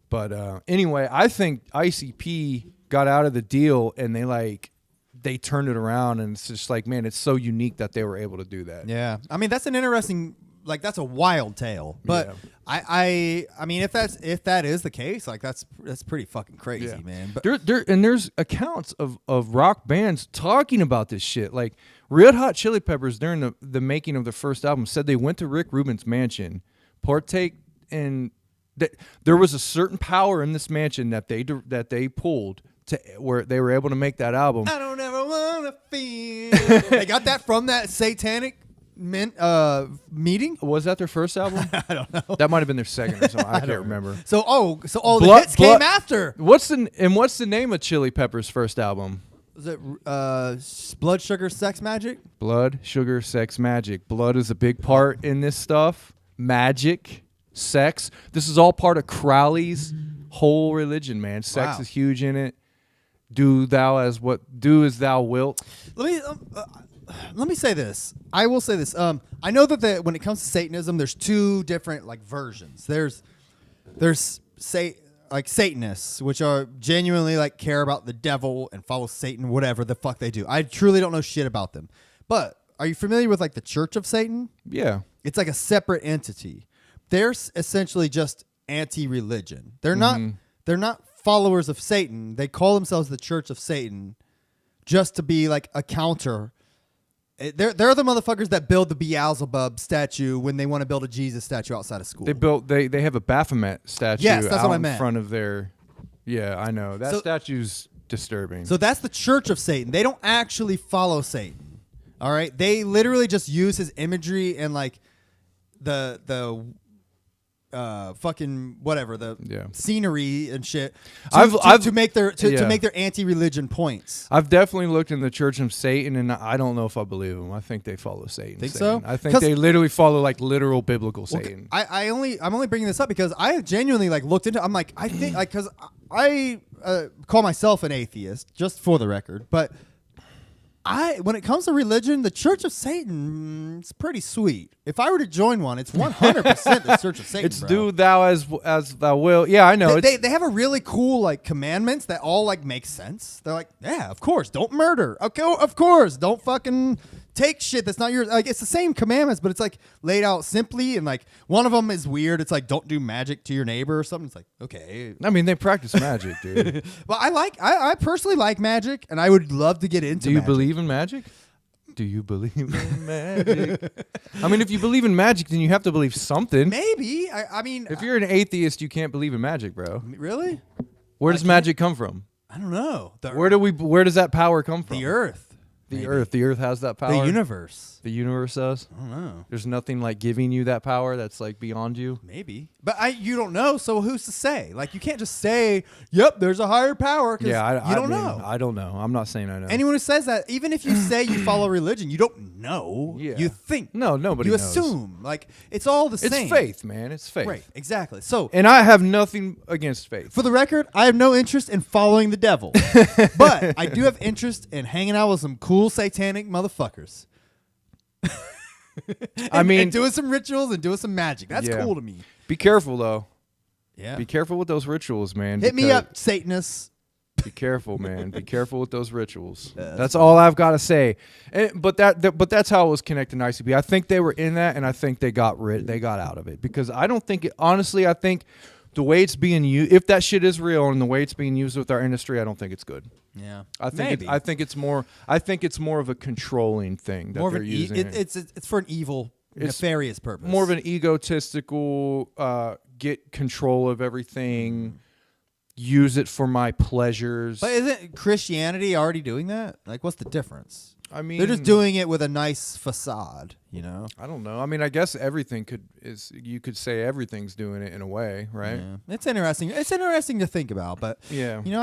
A: But anyway, I think ICP got out of the deal, and they turned it around, and it's just like, man, it's so unique that they were able to do that.
B: Yeah. I mean, that's an interesting, like, that's a wild tale. But yeah. I mean, if that is the case, like, that's pretty fucking crazy, man. But
A: there's accounts of rock bands talking about this shit. Like Red Hot Chili Peppers during the making of the first album said they went to Rick Rubin's mansion, partake in that. There was a certain power in this mansion that they pulled to where they were able to make that album.
B: I don't ever wanna feel. They got that from that satanic meeting.
A: Was that their first album?
B: I don't know.
A: That might have been their second or something. I can't remember.
B: So the hits came after.
A: What's the name of Chili Peppers' first album?
B: Was it Blood, Sugar, Sex, Magic?
A: Blood, Sugar, Sex, Magic. Blood is a big part in this stuff. Magic, sex. This is all part of Crowley's whole religion, man. Sex is huge in it. Do as thou wilt.
B: Let me say this. I will say this. I know that when it comes to Satanism, there's two different like versions. There's Satanists, which are genuinely like care about the devil and follow Satan, whatever the fuck they do. I truly don't know shit about them. But are you familiar with like the Church of Satan?
A: Yeah.
B: It's like a separate entity. They're essentially just anti-religion. They're not followers of Satan. They call themselves the Church of Satan just to be like a counter. They're the motherfuckers that build the Beelzebub statue when they want to build a Jesus statue outside of school.
A: They have a Baphomet statue in front of their. Yeah, I know. That statue's disturbing.
B: So that's the Church of Satan. They don't actually follow Satan. All right? They literally just use his imagery and like the fucking whatever, the scenery and shit to make their anti-religion points.
A: I've definitely looked in the Church of Satan, and I don't know if I believe them. I think they follow Satan.
B: Think so?
A: I think they literally follow like literal biblical Satan.
B: I'm only bringing this up because I genuinely like looked into. I'm like, I think like because I call myself an atheist, just for the record, but when it comes to religion, the Church of Satan, it's pretty sweet. If I were to join one, it's 100% the Church of Satan.
A: It's
B: bro.
A: do thou as thou will. Yeah, I know.
B: They have a really cool like commandments that all like make sense. They're like, yeah, of course, don't murder. Okay, of course, don't fucking take shit that's not yours. Like it's the same commandments, but it's like laid out simply. And like one of them is weird. It's like don't do magic to your neighbor or something. It's like okay.
A: I mean, they practice magic, dude.
B: Well, I personally like magic, and I would love to get into.
A: Do you
B: magic.
A: believe in magic? Do you believe in magic? I mean, if you believe in magic, then you have to believe something.
B: Maybe. I mean,
A: If you're an atheist, you can't believe in magic, bro.
B: really?
A: Where does magic come from?
B: I don't know.
A: Where does that power come from?
B: The Earth.
A: The
B: maybe.
A: Earth. The Earth has that power.
B: The universe.
A: The universe does.
B: I don't know.
A: There's nothing like giving you that power that's like beyond you.
B: Maybe. But you don't know, so who's to say? Like, you can't just say, yep, there's a higher power, because you don't know.
A: I don't know. I'm not saying I know.
B: Anyone who says that, even if you say you follow religion, you don't know.
A: Yeah.
B: You think.
A: No, nobody
B: You
A: knows.
B: assume. Like, it's all the
A: It's
B: same.
A: faith, man. It's faith.
B: Right, exactly. So,
A: And I have nothing against faith.
B: for the record, I have no interest in following the devil. But I do have interest in hanging out with some cool satanic motherfuckers.
A: I mean,
B: and doing some rituals and doing some magic. That's
A: Yeah.
B: cool to me.
A: be careful though.
B: Yeah.
A: Be careful with those rituals, man.
B: Hit me
A: because-
B: up, Satanists.
A: Be careful, man. Be careful with those rituals. That's all I've got to say. But that's how it was connected to ICP. I think they were in that, and I think they got out of it because I don't think it. Honestly, I think the way it's being used, if that shit is real, and the way it's being used with our industry, I don't think it's good.
B: Yeah.
A: I think it's more of a controlling thing that
B: more of
A: they're
B: an
A: using.
B: it's for an evil, nefarious purpose.
A: More of an egotistical, get control of everything, use it for my pleasures.
B: But isn't Christianity already doing that? Like, what's the difference?
A: I mean,
B: They're just doing it with a nice facade, you know?
A: I don't know. I mean, I guess you could say everything's doing it in a way, right?
B: Yeah. It's interesting. It's interesting to think about, but
A: Yeah.
B: you know,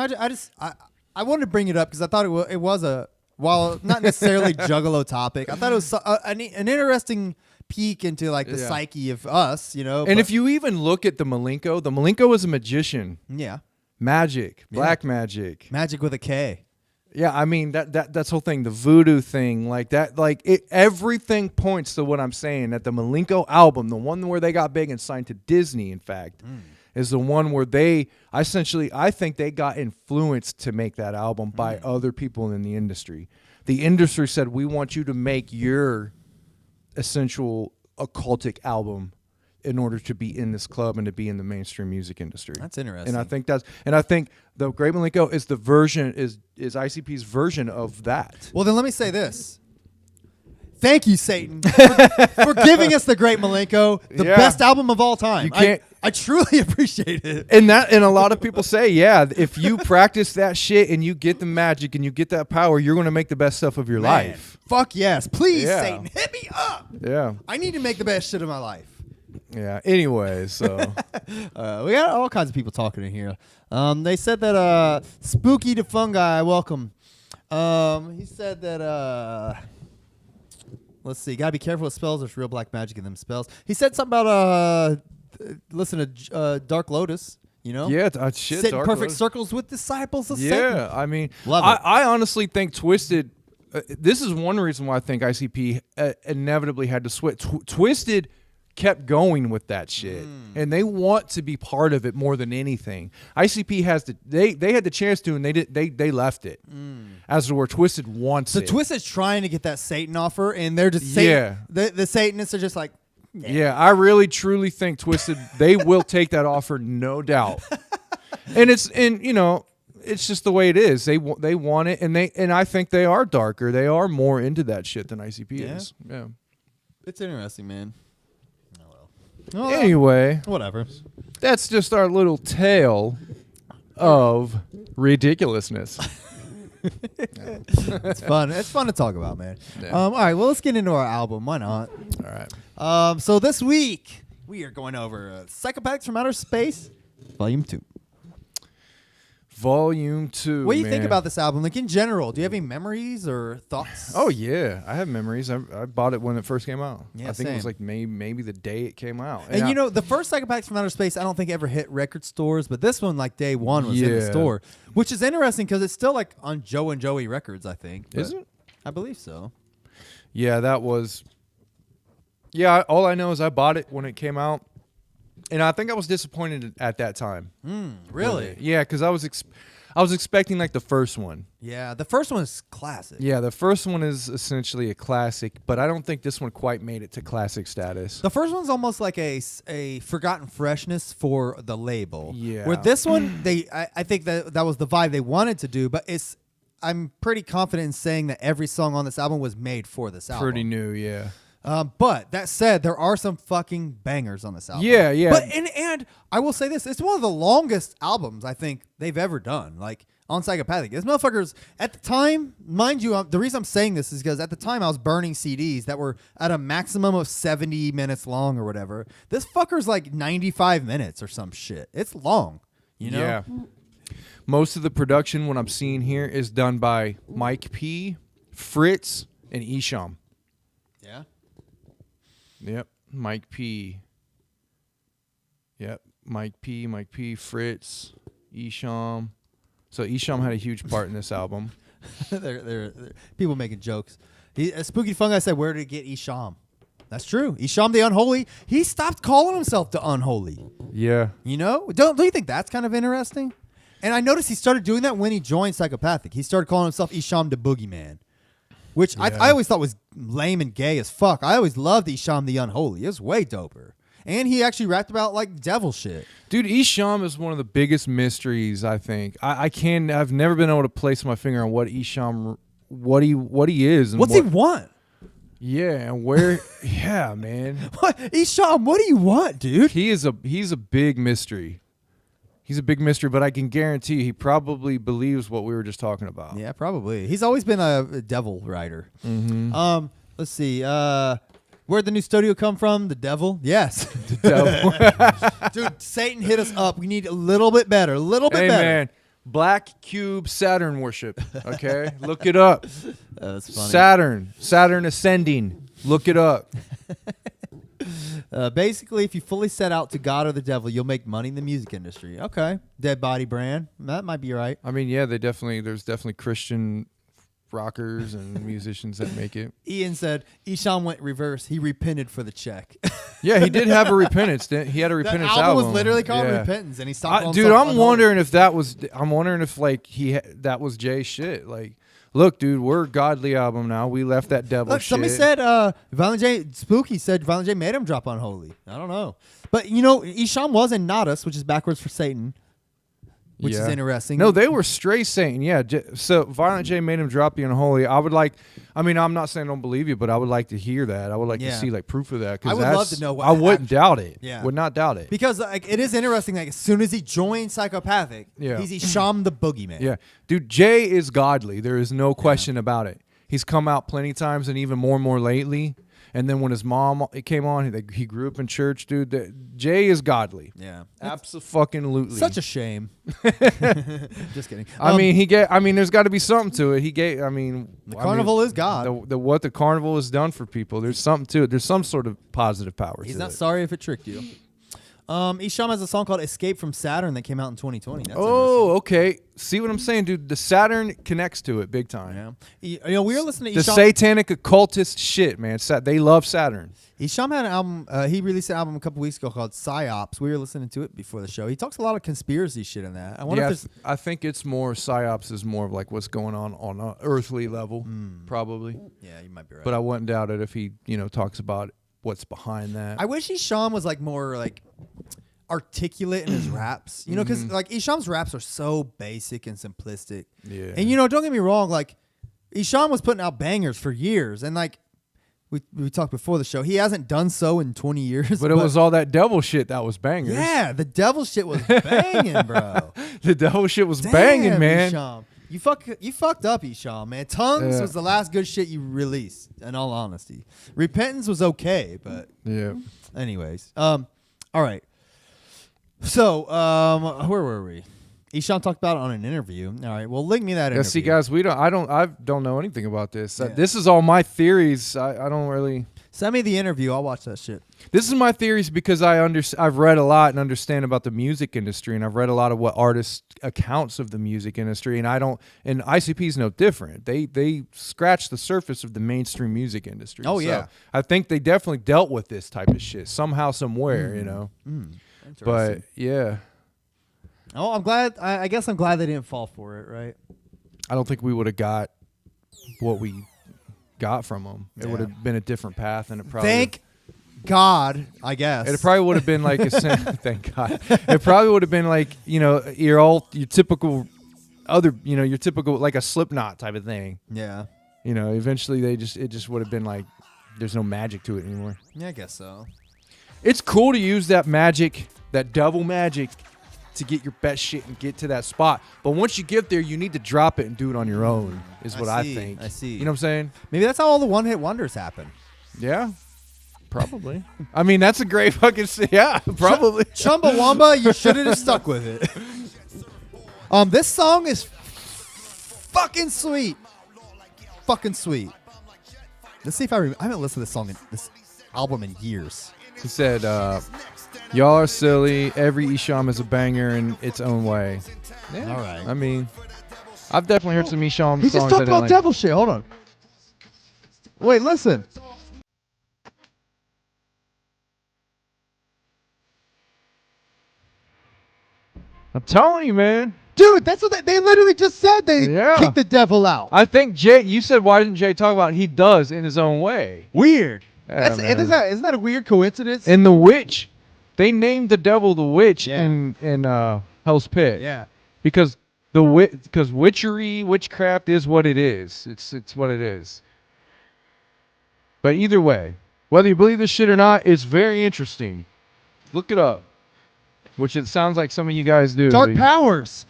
B: I wanted to bring it up because I thought it was a, while not necessarily juggalo topic, I thought it was an interesting peek into like the
A: Yeah.
B: psyche of us, you know?
A: And if you even look at the Malenko is a magician,
B: yeah,
A: magic, black magic.
B: magic with a K.
A: Yeah, I mean that's whole thing, the voodoo thing, like that, like everything points to what I'm saying. That the Malenko album, the one where they got big and signed to Disney, in fact, is the one where I think they got influenced to make that album by other people in the industry. The industry said, we want you to make your essential occultic album in order to be in this club and to be in the mainstream music industry.
B: That's interesting.
A: And I think the Great Malenko is the version is ICP's version of that.
B: Well, then let me say this. Thank you, Satan, for giving us the Great Malenko, the
A: Yeah.
B: best album of all time.
A: You can't-
B: I truly appreciate it.
A: And a lot of people say, yeah, if you practice that shit and you get the magic and you get that power, you're going to make the best stuff of your
B: Man,
A: life.
B: fuck yes. Please,
A: Yeah.
B: Satan, hit me up.
A: Yeah.
B: I need to make the best shit of my life.
A: Yeah. Anyway, so
B: We got all kinds of people talking in here. They said that Spooky to Fungi, welcome. He said that let's see, gotta be careful with spells. There's real black magic in them spells. He said something about listen to Dark Lotus. You know,
A: yeah, shit.
B: sit in
A: Dark
B: perfect
A: Lotus.
B: circles with disciples of
A: Yeah,
B: Satan.
A: I mean,
B: Love it.
A: I honestly think Twisted. This is one reason why I think ICP inevitably had to switch. Twisted kept going with that shit, and they want to be part of it more than anything. ICP has to. They had the chance to, and they left it. As to where Twisted wants
B: So
A: it.
B: Twisted's trying to get that Satan offer, and they're just Satan, the Satanists are just like,
A: Yeah, I really truly think Twisted they will take that offer, no doubt. And it's just the way it is. They want it, and I think they are darker. They are more into that shit than ICP is. Yeah.
B: it's interesting, man. Oh well.
A: Anyway,
B: Whatever.
A: that's just our little tale of ridiculousness.
B: It's fun. It's fun to talk about, man.
A: Yeah.
B: All right, well, let's get into our album. Why not?
A: All right.
B: So this week we are going over Psychopathics from Outer Space, Volume 2.
A: Volume 2.
B: What do you think
A: man.
B: about this album? Like in general, do you have any memories or thoughts?
A: Oh yeah, I have memories. I bought it when it first came out.
B: Yeah,
A: I think it was
B: same.
A: like maybe the day it came out.
B: And you know, the first Psychopathics from Outer Space, I don't think ever hit record stores, but this one, like day one, was in the
A: Yeah.
B: store, which is interesting because it's still like on Joe and Joey Records, I think.
A: Is
B: but
A: it?
B: I believe so.
A: Yeah, that was. Yeah, all I know is I bought it when it came out, and I think I was disappointed at that time.
B: Really?
A: Yeah, because I was expecting like the first one.
B: Yeah, the first one is classic.
A: Yeah, the first one is essentially a classic, but I don't think this one quite made it to classic status.
B: The first one's almost like a forgotten freshness for the label.
A: Yeah.
B: Where this one, I think that was the vibe they wanted to do, but I'm pretty confident in saying that every song on this album was made for this album.
A: Pretty new, yeah.
B: But that said, there are some fucking bangers on this album.
A: Yeah, yeah.
B: But and I will say this: it's one of the longest albums I think they've ever done. Like on Psychopathic, this motherfuckers at the time, mind you, the reason I'm saying this is because at the time I was burning CDs that were at a maximum of 70 minutes long or whatever. This fucker's like 95 minutes or some shit. It's long, you know.
A: Yeah. Most of the production, what I'm seeing here, is done by Mike P, Fritz, and Isham.
B: Yeah.
A: Yep, Mike P. Yep, Mike P, Fritz, Isham. So Isham had a huge part in this album.
B: they're people making jokes. Spooky Fungi said, "Where did he get Isham?" That's true. Isham the Unholy. He stopped calling himself the Unholy.
A: Yeah.
B: You know? Don't you think that's kind of interesting? And I noticed he started doing that when he joined Psychopathic. He started calling himself Isham the Boogeyman, which I always thought was lame and gay as fuck. I always loved Isham the Unholy. It was way doper. And he actually rapped about like devil shit.
A: Dude, Isham is one of the biggest mysteries, I think. I've never been able to place my finger on what Isham, what he is. And
B: What's he want?
A: Yeah, and where, yeah, man.
B: What? Isham, what do you want, dude?
A: He's a big mystery. He's a big mystery, but I can guarantee you he probably believes what we were just talking about.
B: Yeah, probably. He's always been a devil writer.
A: Mm-hmm.
B: Let's see. Where'd the new studio come from? The devil? Yes.
A: The devil.
B: Dude, Satan hit us up. We need a little bit better. A little bit
A: Hey,
B: better.
A: man. Black Cube Saturn worship. Okay? Look it up.
B: That's funny.
A: Saturn ascending. Look it up.
B: Basically, if you fully set out to God or the devil, you'll make money in the music industry. Okay. Dead Body Brand. That might be right.
A: I mean, yeah, there's definitely Christian rockers and musicians that make it.
B: Ian said, Isham went reverse. He repented for the check.
A: Yeah, he did have a repentance. He had a repentance
B: album.
A: album.
B: was literally called
A: Yeah.
B: Repentance, and he stopped.
A: Dude, I'm wondering if that was. I'm wondering if like that was Jay's shit. Like, look, dude, we're a godly album now. We left that devil
B: Look,
A: shit.
B: somebody said Violent J Spooky said Violent J made him drop Unholy. I don't know, but you know, Isham was in Nadas, which is backwards for Satan, which is interesting.
A: No, they were straight Satan. Yeah. So Violent J made him drop the Unholy. I'm not saying I don't believe you, but I would like to hear that. I would like to see like proof of that.
B: I would love to know what
A: I wouldn't doubt it.
B: Yeah.
A: Would not doubt it.
B: Because like it is interesting. Like as soon as he joined Psychopathic, he's Isham the Boogeyman.
A: Yeah. Dude, Jay is godly. There is no question about it. He's come out plenty times and even more lately. And then when his mom came on, he grew up in church, dude. Jay is godly.
B: Yeah.
A: Absolutely.
B: Such a shame. Just kidding.
A: I mean, there's got to be something to it. The
B: carnival is God.
A: What the carnival has done for people. There's something to it. There's some sort of positive power.
B: He's not sorry if it tricked you. Isham has a song called "Escape from Saturn" that came out in 2020. That's
A: okay. See what I'm saying, dude? The Saturn connects to it big time.
B: Yeah. You know, we were listening to
A: the
B: Isham.
A: satanic occultist shit, man. They love Saturn.
B: Isham had an album. He released an album a couple weeks ago called Psyops. We were listening to it before the show. He talks a lot of conspiracy shit in that. I wonder if there's.
A: I think it's more Psyops is more of like what's going on an earthly level, probably.
B: Yeah, you might be right.
A: But I wouldn't doubt it if he, talks about what's behind that.
B: I wish Isham was like more like articulate in his raps, because like Isham's raps are so basic and simplistic.
A: Yeah.
B: And don't get me wrong, like Isham was putting out bangers for years, and like we talked before the show, he hasn't done so in 20 years.
A: But it was all that devil shit that was bangers.
B: Yeah, the devil shit was banging, bro.
A: The devil shit was banging, man.
B: Isham. You fucked up, Isham, man. Tongues was the last good shit you released, in all honesty. Repentance was okay, but
A: yeah.
B: Anyways, all right. So, where were we? Esham talked about it on an interview. All right, well, link me that interview.
A: Yeah, see, guys, I don't know anything about this.
B: Yeah.
A: This is all my theories. I don't really.
B: Send me the interview. I'll watch that shit.
A: This is my theories because I've read a lot and understand about the music industry, and I've read a lot of what artists' accounts of the music industry, and ICP is no different. They scratch the surface of the mainstream music industry.
B: Oh,
A: So
B: yeah.
A: I think they definitely dealt with this type of shit somehow, somewhere, you know. But yeah,
B: Oh, I'm glad. I guess I'm glad they didn't fall for it, right?
A: I don't think we would have got what we got from them. It
B: Yeah.
A: would have been a different path, and it probably.
B: Thank God, I guess.
A: It probably would have been like thank God. It probably would have been like, your typical your typical like a Slipknot type of thing.
B: Yeah.
A: Eventually it just would have been like there's no magic to it anymore.
B: Yeah, I guess so.
A: It's cool to use that magic, that devil magic, to get your best shit and get to that spot. But once you get there, you need to drop it and do it on your own, is what I think.
B: I see.
A: You know what I'm saying?
B: Maybe that's how all the one-hit wonders happen.
A: Yeah. Probably. I mean, that's a great fucking yeah, probably.
B: Chumbawamba, you should have just stuck with it. This song is fucking sweet. Fucking sweet. Let's see if I haven't listened to this album in years.
A: He said, y'all are silly. Every Esham is a banger in its own way. Yeah.
B: All right.
A: I mean, I've definitely heard some Esham
D: He
A: songs.
D: just talked about devil shit. Hold on. Wait, listen.
A: I'm telling you, man.
D: Dude, that's what they literally just said. They
A: Yeah.
D: kicked the devil out.
A: I think Jay, you said, why didn't Jay talk about it? He does in his own way.
D: Weird.
A: Yeah, man.
D: Isn't that a weird coincidence?
A: And the witch, they named the devil the witch
D: Yeah.
A: in Hell's Pit.
D: yeah.
A: Because because witchcraft is what it is. It's what it is. But either way, whether you believe this shit or not, it's very interesting. Look it up. Which it sounds like some of you guys do.
D: Dark
A: but-
D: powers.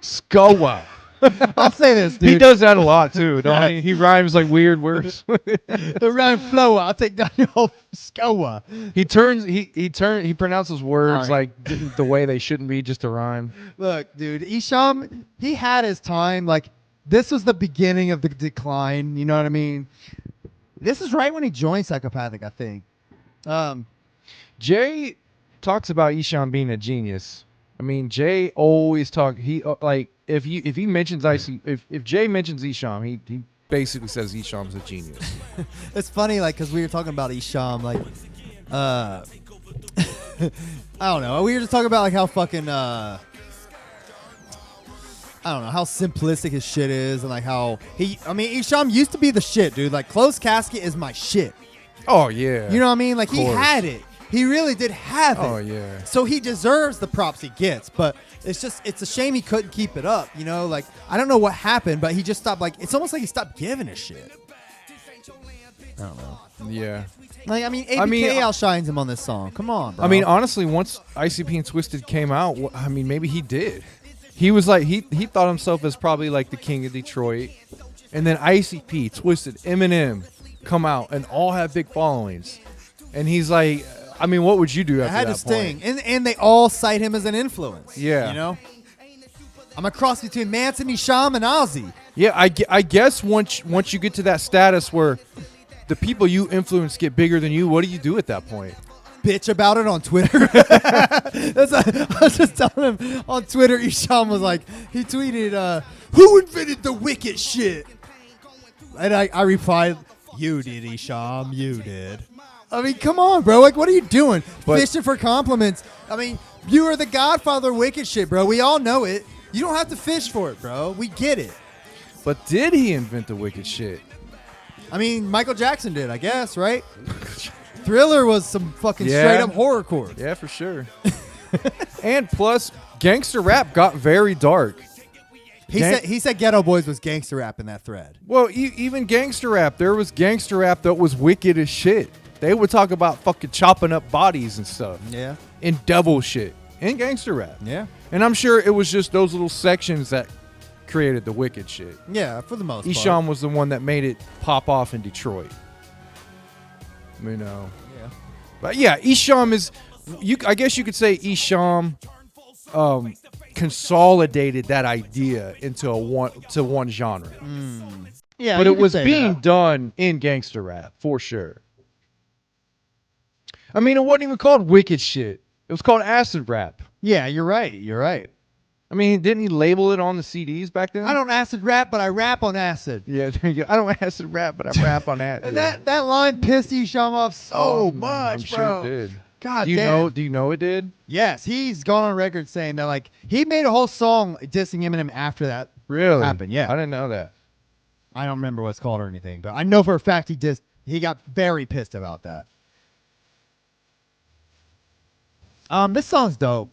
A: Skoa.
D: I'll say this, dude.
A: He does that a lot too, don't he? He rhymes like weird words.
D: The round flow. I'll take down your whole Skoa.
A: He pronounces words
D: All right.
A: like the way they shouldn't be just to rhyme.
D: Look, dude, Esham, he had his time. Like, this was the beginning of the decline. You know what I mean? This is right when he joined Psychopathic, I think.
A: Jay talks about Esham being a genius. I mean, Jay always if he mentions if Jay mentions Esham, he basically says Esham's a genius.
B: It's funny, like, because we were talking about Esham, like, I don't know. We were just talking about, like, how fucking, I don't know, how simplistic his shit is, and, like, how Esham used to be the shit, dude. Like, Closed Casket is my shit.
A: Oh yeah.
B: You know what I mean? Like, he
A: course.
B: had it. He really did have it.
A: Oh yeah.
B: So he deserves the props he gets, but it's a shame he couldn't keep it up, you know? Like, I don't know what happened, but he just stopped, like, it's almost like he stopped giving a shit. I don't know.
A: Yeah.
B: Like, I mean, ABK outshines him on this song. Come on, bro.
A: I mean, honestly, once ICP and Twisted came out, I mean, maybe he did. He was like, he thought himself as probably like the king of Detroit. And then ICP, Twisted, Eminem come out and all have big followings. And he's like, I mean, what would you do
B: I
A: after
B: had
A: that
B: to sting.
A: point?
B: And they all cite him as an influence.
A: Yeah.
B: You know? I'm a cross between Manson, Esham, and Ozzy.
A: Yeah, I guess once you get to that status where the people you influence get bigger than you, what do you do at that point?
B: Bitch about it on Twitter. I was just telling him on Twitter, Esham was like, he tweeted, who invented the wicked shit? And I replied, you did, Esham, you did. I mean, come on, bro. Like, what are you doing?
A: But-
B: Fishing for compliments. I mean, you are the godfather of wicked shit, bro. We all know it. You don't have to fish for it, bro. We get it.
A: But did he invent the wicked shit?
B: I mean, Michael Jackson did, I guess, right? Thriller was some fucking
A: Yeah.
B: straight up horrorcore.
A: Yeah, for sure. And plus, gangster rap got very dark.
B: He said Ghetto Boys was gangster rap in that thread.
A: Well, even gangster rap, there was gangster rap that was wicked as shit. They would talk about fucking chopping up bodies and stuff.
B: Yeah.
A: And devil shit. In gangster rap.
B: Yeah.
A: And I'm sure it was just those little sections that created the wicked shit.
B: Yeah, for the most part.
A: Esham was the one that made it pop off in Detroit. You know.
B: Yeah.
A: But yeah, Esham is. I guess you could say Esham consolidated that idea into one genre.
D: Yeah,
A: But
D: you
A: it
D: could
A: was
D: say
A: being
D: that.
A: done in gangster rap for sure. I mean, it wasn't even called wicked shit. It was called acid rap.
D: Yeah, you're right. You're right.
A: I mean, didn't he label it on the CDs back then?
D: I don't acid rap, but I rap on acid.
A: Yeah, there you go. I don't acid rap, but I rap on acid.
D: And that line pissed Esham off so
A: I'm
D: much,
A: sure
D: bro.
A: it did.
D: God
A: Do you
D: damn.
A: know? Do you know it did?
D: Yes, he's gone on record saying that like he made a whole song dissing Eminem after that
A: Really?
D: happened. Yeah,
A: I didn't know that.
D: I don't remember what it's called or anything, but I know for a fact he got very pissed about that. This song's dope.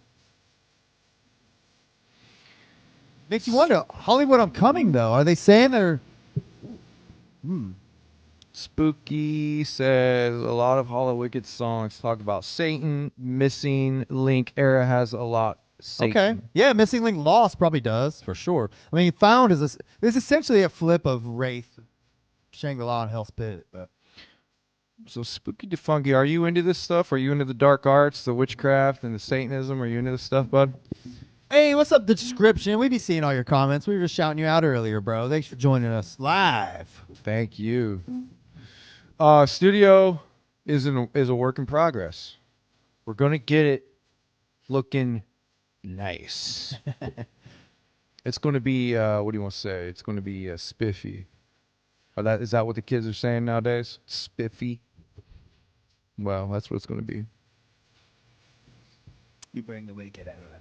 D: Makes you wonder, Hollywood I'm Coming though. Are they saying they're
A: Spooky says a lot of Hollow Wicked songs talk about Satan. Missing Link era has a lot. Satan.
D: okay? Yeah, Missing Link Lost probably does for sure. I mean, Found is essentially a flip of Wraith, Shangri-La, and Hell's Pit. But
A: So Spooky Defunky, are you into this stuff? Are you into the dark arts, the witchcraft, and the Satanism? Are you into this stuff, bud?
D: hey, what's up, the description? We be seeing all your comments. We were just shouting you out earlier, bro. Thanks for joining us live.
A: Thank you. Studio is a work in progress. We're gonna get it looking nice. It's gonna be what do you want to say? It's gonna be spiffy. Is that what the kids are saying nowadays? Spiffy. Well, that's what it's gonna be.
D: You bring the wicked out of it.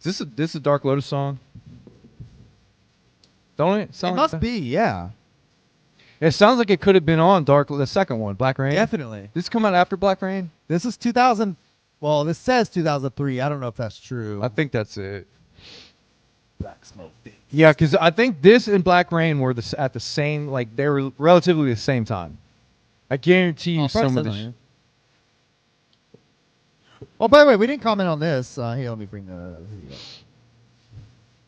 A: Is this a Dark Lotus song? Don't it?
D: It
A: Sound
D: must
A: like
D: be, yeah.
A: It sounds like it could have been on the second one, Black Rain.
D: Definitely.
A: Did this come out after Black Rain?
D: This is 2000. Well, this says 2003. I don't know if that's true.
A: I think that's it.
D: Black Smoke.
A: Yeah, because I think this and Black Rain were at the same, like they were relatively the same time. I guarantee you some of the.
D: Oh, by the way, we didn't comment on this. Here, let me bring the. Here you go.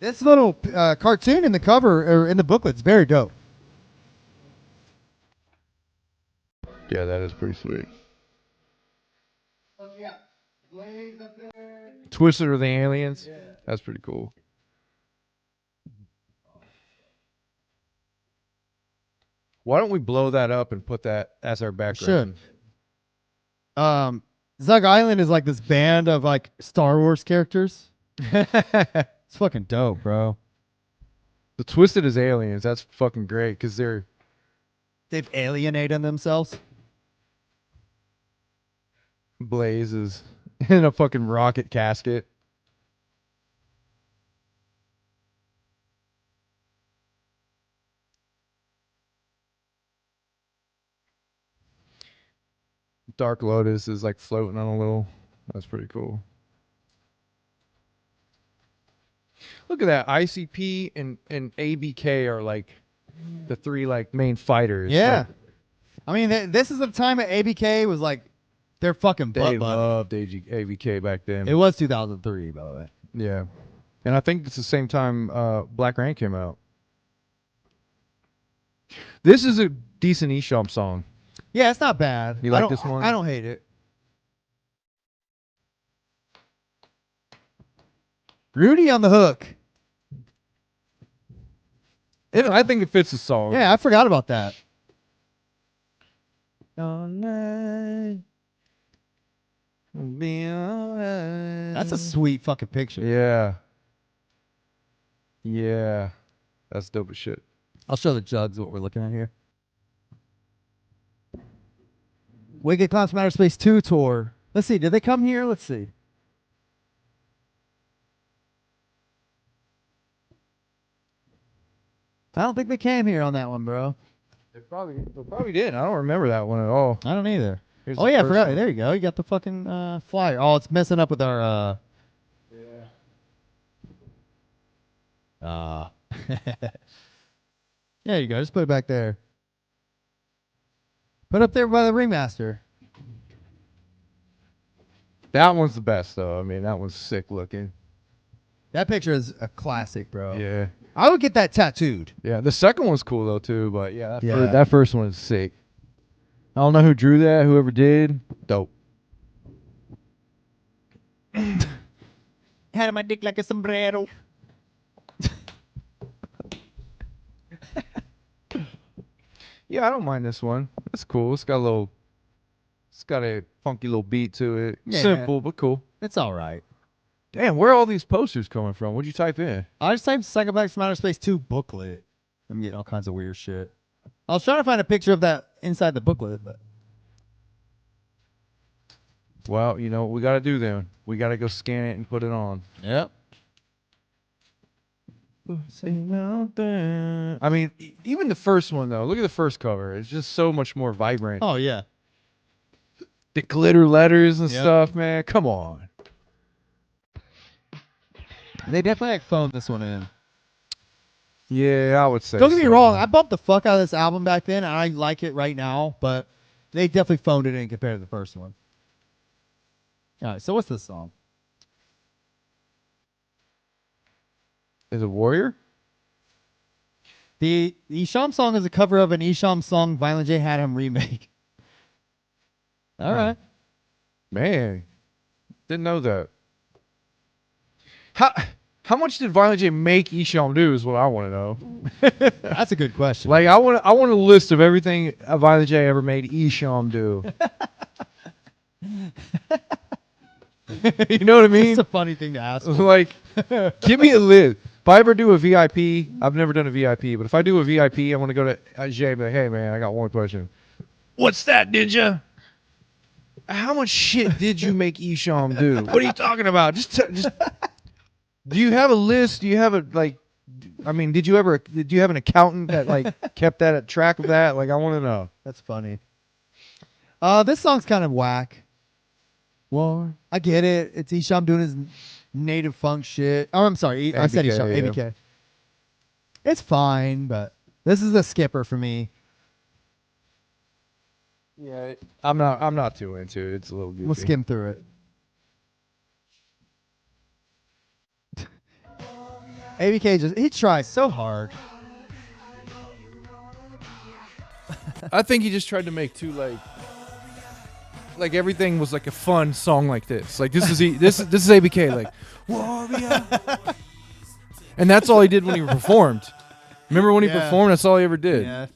D: This little cartoon in the cover or in the booklet is very dope.
A: Yeah, that is pretty sweet. Twisted or the Aliens? Yeah. That's pretty cool. Why don't we blow that up and put that as our background?
D: Zug Island is like this band of like Star Wars characters. It's fucking dope, bro.
A: The Twisted as Aliens, that's fucking great because
D: They've alienated themselves.
A: Blaze is in a fucking rocket casket. Dark Lotus is like floating on a little. That's pretty cool. Look at that. ICP and ABK are like the three like main fighters.
D: Yeah.
A: Like,
D: I mean, this is the time that ABK was like their fucking
A: they
D: butt.
A: loved ABK back then.
D: It was 2003, by the way.
A: Yeah. And I think it's the same time Black Rain came out. This is a decent Esham song.
D: Yeah, it's not bad.
A: You like this one?
D: I don't hate it. Rudy on the hook.
A: I think it fits the song.
D: Yeah, I forgot about that.
A: All night will be alright.
D: That's a sweet fucking picture.
A: Yeah. Yeah. That's dope as shit.
D: I'll show the jugs what we're looking at here. Wicked Clown from Outer Space 2 tour. Let's see. Did they come here? Let's see. I don't think they came here on that one, bro.
A: They probably did. I don't remember that one at all.
D: I don't either.
A: Here's
D: Oh
A: the
D: yeah, I
A: first
D: forgot.
A: one.
D: There you go. You got the fucking flyer. Oh, it's messing up with our There you go. Just put it back there. Put it up there by the ringmaster.
A: That one's the best though. I mean, that one's sick looking.
D: That picture is a classic, bro.
A: Yeah.
D: I would get that tattooed.
A: Yeah. The second one's cool though too, but yeah,
D: Yeah.
A: that first one is sick. I don't know who drew that. Whoever did, dope.
D: Had my dick like a sombrero.
A: Yeah, I don't mind this one. It's cool. It's got a funky little beat to it.
D: Yeah.
A: Simple but cool.
D: It's all right.
A: Damn, where are all these posters coming from? What'd you type in?
D: I just typed Psychopathics from Outer Space 2 booklet. I'm getting all kinds of weird shit. I was trying to find a picture of that inside the booklet, but
A: Well, you know what we got to do then. We got to go scan it and put it on.
D: yep.
A: I mean, even the first one though. Look at the first cover. It's just so much more vibrant.
D: Oh yeah.
A: The glitter letters and
D: Yep.
A: stuff, man. Come on.
D: They definitely like phoned this one in.
A: Yeah, I would say.
D: Don't get me
A: so.
D: wrong, I bumped the fuck out of this album back then, and I like it right now, but they definitely phoned it in compared to the first one. All right, so what's this song?
A: Is it Warrior?
D: The Isham song is a cover of an Isham song Violent J had him remake. All right.
A: Man, didn't know that. How much did Violent J make Isham do is what I want to know.
D: That's a good question.
A: Like I want a list of everything Violent J ever made Isham do. You know what I mean?
D: It's a funny thing to ask.
A: Like, give me a list. If I ever do a VIP, I've never done a VIP, but if I do a VIP, I want to go to Jay and be like, hey, man, I got one question. What's that, ninja? How much shit did you make Isham do? What are you talking about? Just do you have a list? Do you have did you have an accountant that like kept that at track of that? Like, I want to know.
D: That's funny. This song's kind of whack.
A: War.
D: I get it. It's Isham doing his native funk shit. Oh, I'm sorry. I said
A: ABK,
D: Isham.
A: yeah.
D: ABK. It's fine, but this is a skipper for me.
A: Yeah, I'm not too into it. It's a little goofy.
D: We'll skim through it. ABK he tries so hard.
A: I think he just tried to make two like everything was like a fun song like this. Like this is ABK like Warrior, and that's all he did when he performed. Remember when he
D: Yeah.
A: performed? That's all he ever did.
D: Yeah.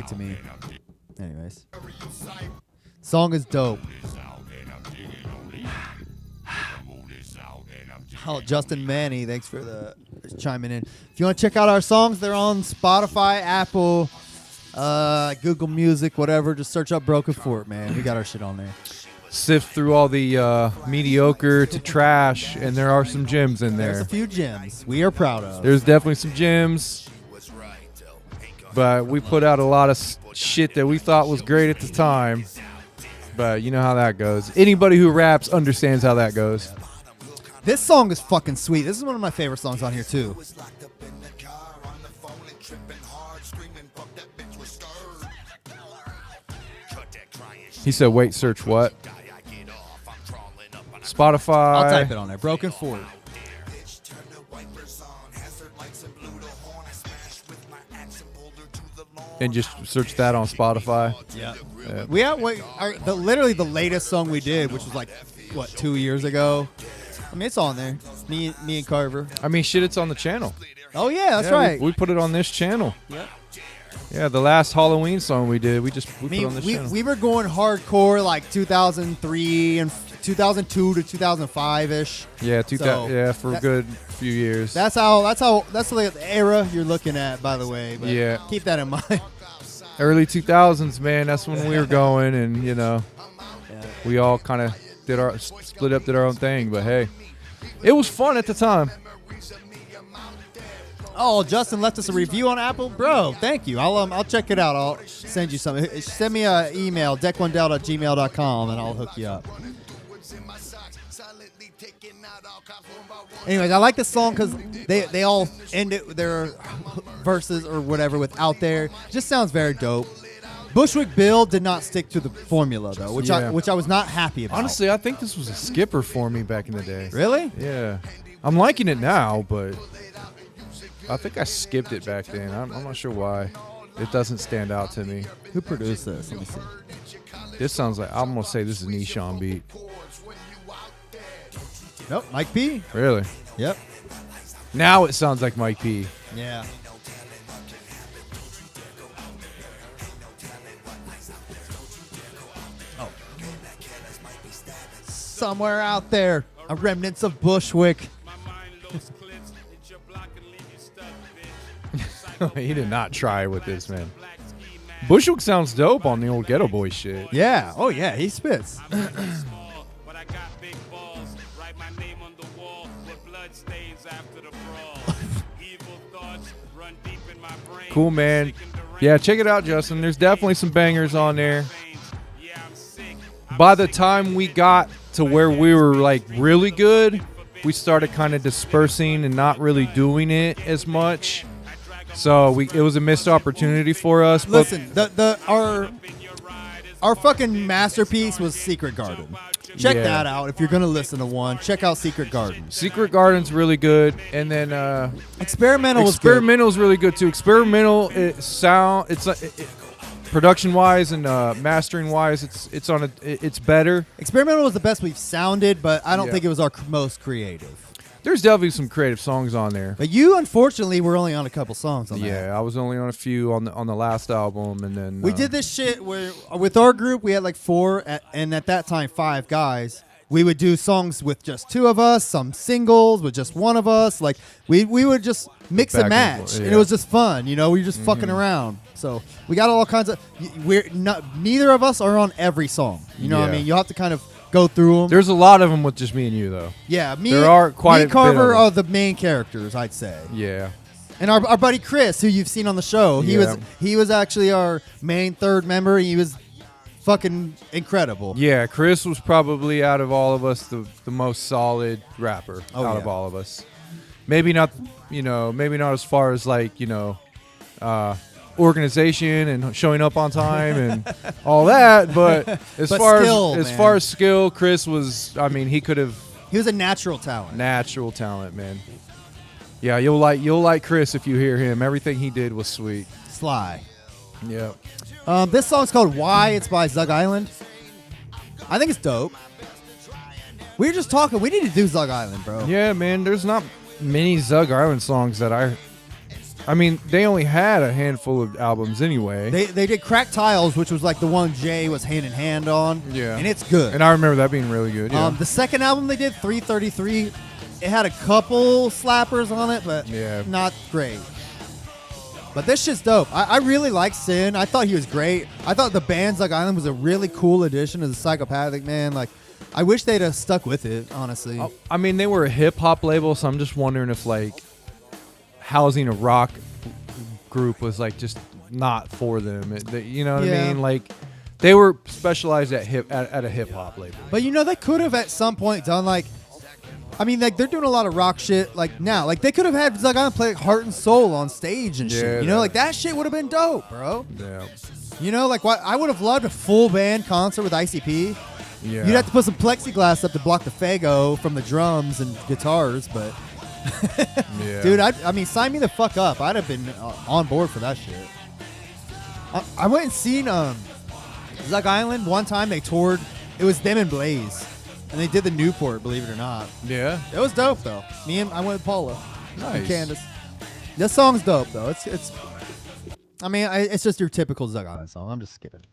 B: to me. Anyways, song is dope. Oh, Justin Manny, thanks for the chiming in. If you want to check out our songs, they're on Spotify, Apple, Google Music, whatever. Just search up Broken Fort, man. We got our shit on there.
A: Sift through all the mediocre to trash, and there are some gems in
B: There's
A: there.
B: a few gems we are proud of.
A: There's definitely some gems, but we put out a lot of shit that we thought was great at the time. But you know how that goes. Anybody who raps understands how that goes.
B: This song is fucking sweet. This is one of my favorite songs on here, too.
A: He said, wait, search what? Spotify.
B: I'll type it on there. Broken Fort.
A: And just search that on Spotify.
B: Yeah. We have literally the latest song we did, which was like, what, 2 years ago? I mean, it's on there. Me and Carver.
A: I mean, shit, it's on the channel.
B: Oh, yeah, that's
A: Yeah,
B: right.
A: We put it on this channel.
B: Yep.
A: Yeah, the last Halloween song we did, we put it on this channel.
B: We were going hardcore like 2003 and 2002 to 2005-ish.
A: Yeah,
B: So,
A: for a good few years.
B: That's the era you're looking at, by the way. But
A: Yeah.
B: keep that in mind.
A: Early 2000s, man. That's when we were going, and we all kind of split up, did our own thing. But hey, it was fun at the time.
B: Oh, Justin left us a review on Apple, bro. Thank you. I'll check it out. I'll send you something. Send me an email, deckwandell@gmail.com, and I'll hook you up. Anyways, I like this song because they all end it their verses or whatever with "out there." Just sounds very dope. Bushwick Bill did not stick to the formula though, which I was not happy about.
A: Honestly, I think this was a skipper for me back in the day.
B: Really?
A: Yeah, I'm liking it now, but I think I skipped it back then. I'm not sure why. It doesn't stand out to me.
B: Who produced this? Let me see.
A: This sounds like, I'm gonna say this is Nishan beat.
B: Nope, Mike P.
A: Really?
B: Yep.
A: Now it sounds like Mike P.
B: Yeah. Oh. Somewhere out there, a remnants of Bushwick.
A: He did not try with this, man. Bushwick sounds dope on the old Ghetto Boy shit.
B: Yeah. Oh yeah, he spits.
A: Cool, man. Yeah, check it out, Justin. There's definitely some bangers on there. By the time we got to where we were like really good, we started kind of dispersing and not really doing it as much. So it was a missed opportunity for us. But
B: Listen, our fucking masterpiece was Secret Garden. Check
A: Yeah.
B: that out if you're gonna listen to one. Check out Secret Garden.
A: Secret Garden's really good, and then
B: Experimental was good.
A: Experimental's really good too. Experimental, production wise and mastering wise, it's better.
B: Experimental was the best we've sounded, but I don't
A: Yeah.
B: think it was our most creative.
A: There's definitely some creative songs on there.
B: But you, unfortunately, were only on a couple songs on that.
A: Yeah, I was only on a few on the last album, and then
B: We did this shit where with our group we had like four, and at that time 5 guys. We would do songs with just 2 of us, some singles with just 1 of us. Like we would just mix
A: Back
B: and
A: and
B: match,
A: forth,
B: and
A: yeah.
B: it was just fun. We were just fucking around. So we got all kinds of. Neither of us are on every song. You know what I
A: Yeah.
B: mean? You'll have to kind of go through them.
A: There's a lot of them with just me and you though.
B: Yeah,
A: there are quite
B: me
A: a
B: and Carver
A: bit of
B: are the main characters, I'd say.
A: Yeah.
B: And our buddy Chris, who you've seen on the show,
A: Yeah.
B: he was actually our main third member. He was fucking incredible.
A: Yeah, Chris was probably out of all of us the most solid rapper out of
B: yeah.
A: all of us. Maybe not as far as like, organization and showing up on time and all that, but as
B: But
A: far
B: skill,
A: as
B: man.
A: far as skill, Chris was, he could have
B: He was a natural talent.
A: natural talent, man. Yeah, you'll like Chris if you hear him. Everything he did was sweet.
B: Sly.
A: Yeah.
B: This song's called Why. It's by Zug Island. I think it's dope. We were just talking. We need to do Zug Island, bro.
A: Yeah, man, there's not many Zug Island songs that I mean, they only had a handful of albums anyway.
B: They did Cracked Tiles, which was like the one Jay was hand in hand on.
A: Yeah.
B: And it's good.
A: And I remember that being really good. Yeah.
B: The second album they did, 333, it had a couple slappers on it, but
A: Yeah.
B: not great. But this shit's dope. I really like Sin. I thought he was great. I thought the band Zug Island was a really cool addition to the Psychopathic, man. Like, I wish they'd have stuck with it, honestly.
A: I mean, they were a hip hop label, so I'm just wondering if like housing a rock group was like just not for them. You know what I
B: Yeah.
A: mean? Like they were specialized at a hip hop label.
B: But you know, they could have at some point done like, I mean, like they're doing a lot of rock shit like now. Like they could have had Zug Island play like, Heart and Soul on stage and
A: Yeah,
B: shit. You know, like that shit would have been dope, bro.
A: Yeah.
B: You know, like what I would have loved a full band concert with ICP.
A: Yeah.
B: You'd have to put some plexiglass up to block the fago from the drums and guitars, but
A: Yeah.
B: dude, I mean, sign me the fuck up. I'd have been on board for that shit. I went and seen Zug Island one time. They toured. It was them and Blaze, and they did the Newport. Believe it or not,
A: Yeah.
B: it was dope though. I went with Paula and
A: Nice.
B: Candace. This song's dope though. It's. I mean, it's just your typical Zug Island song. I'm just skipping.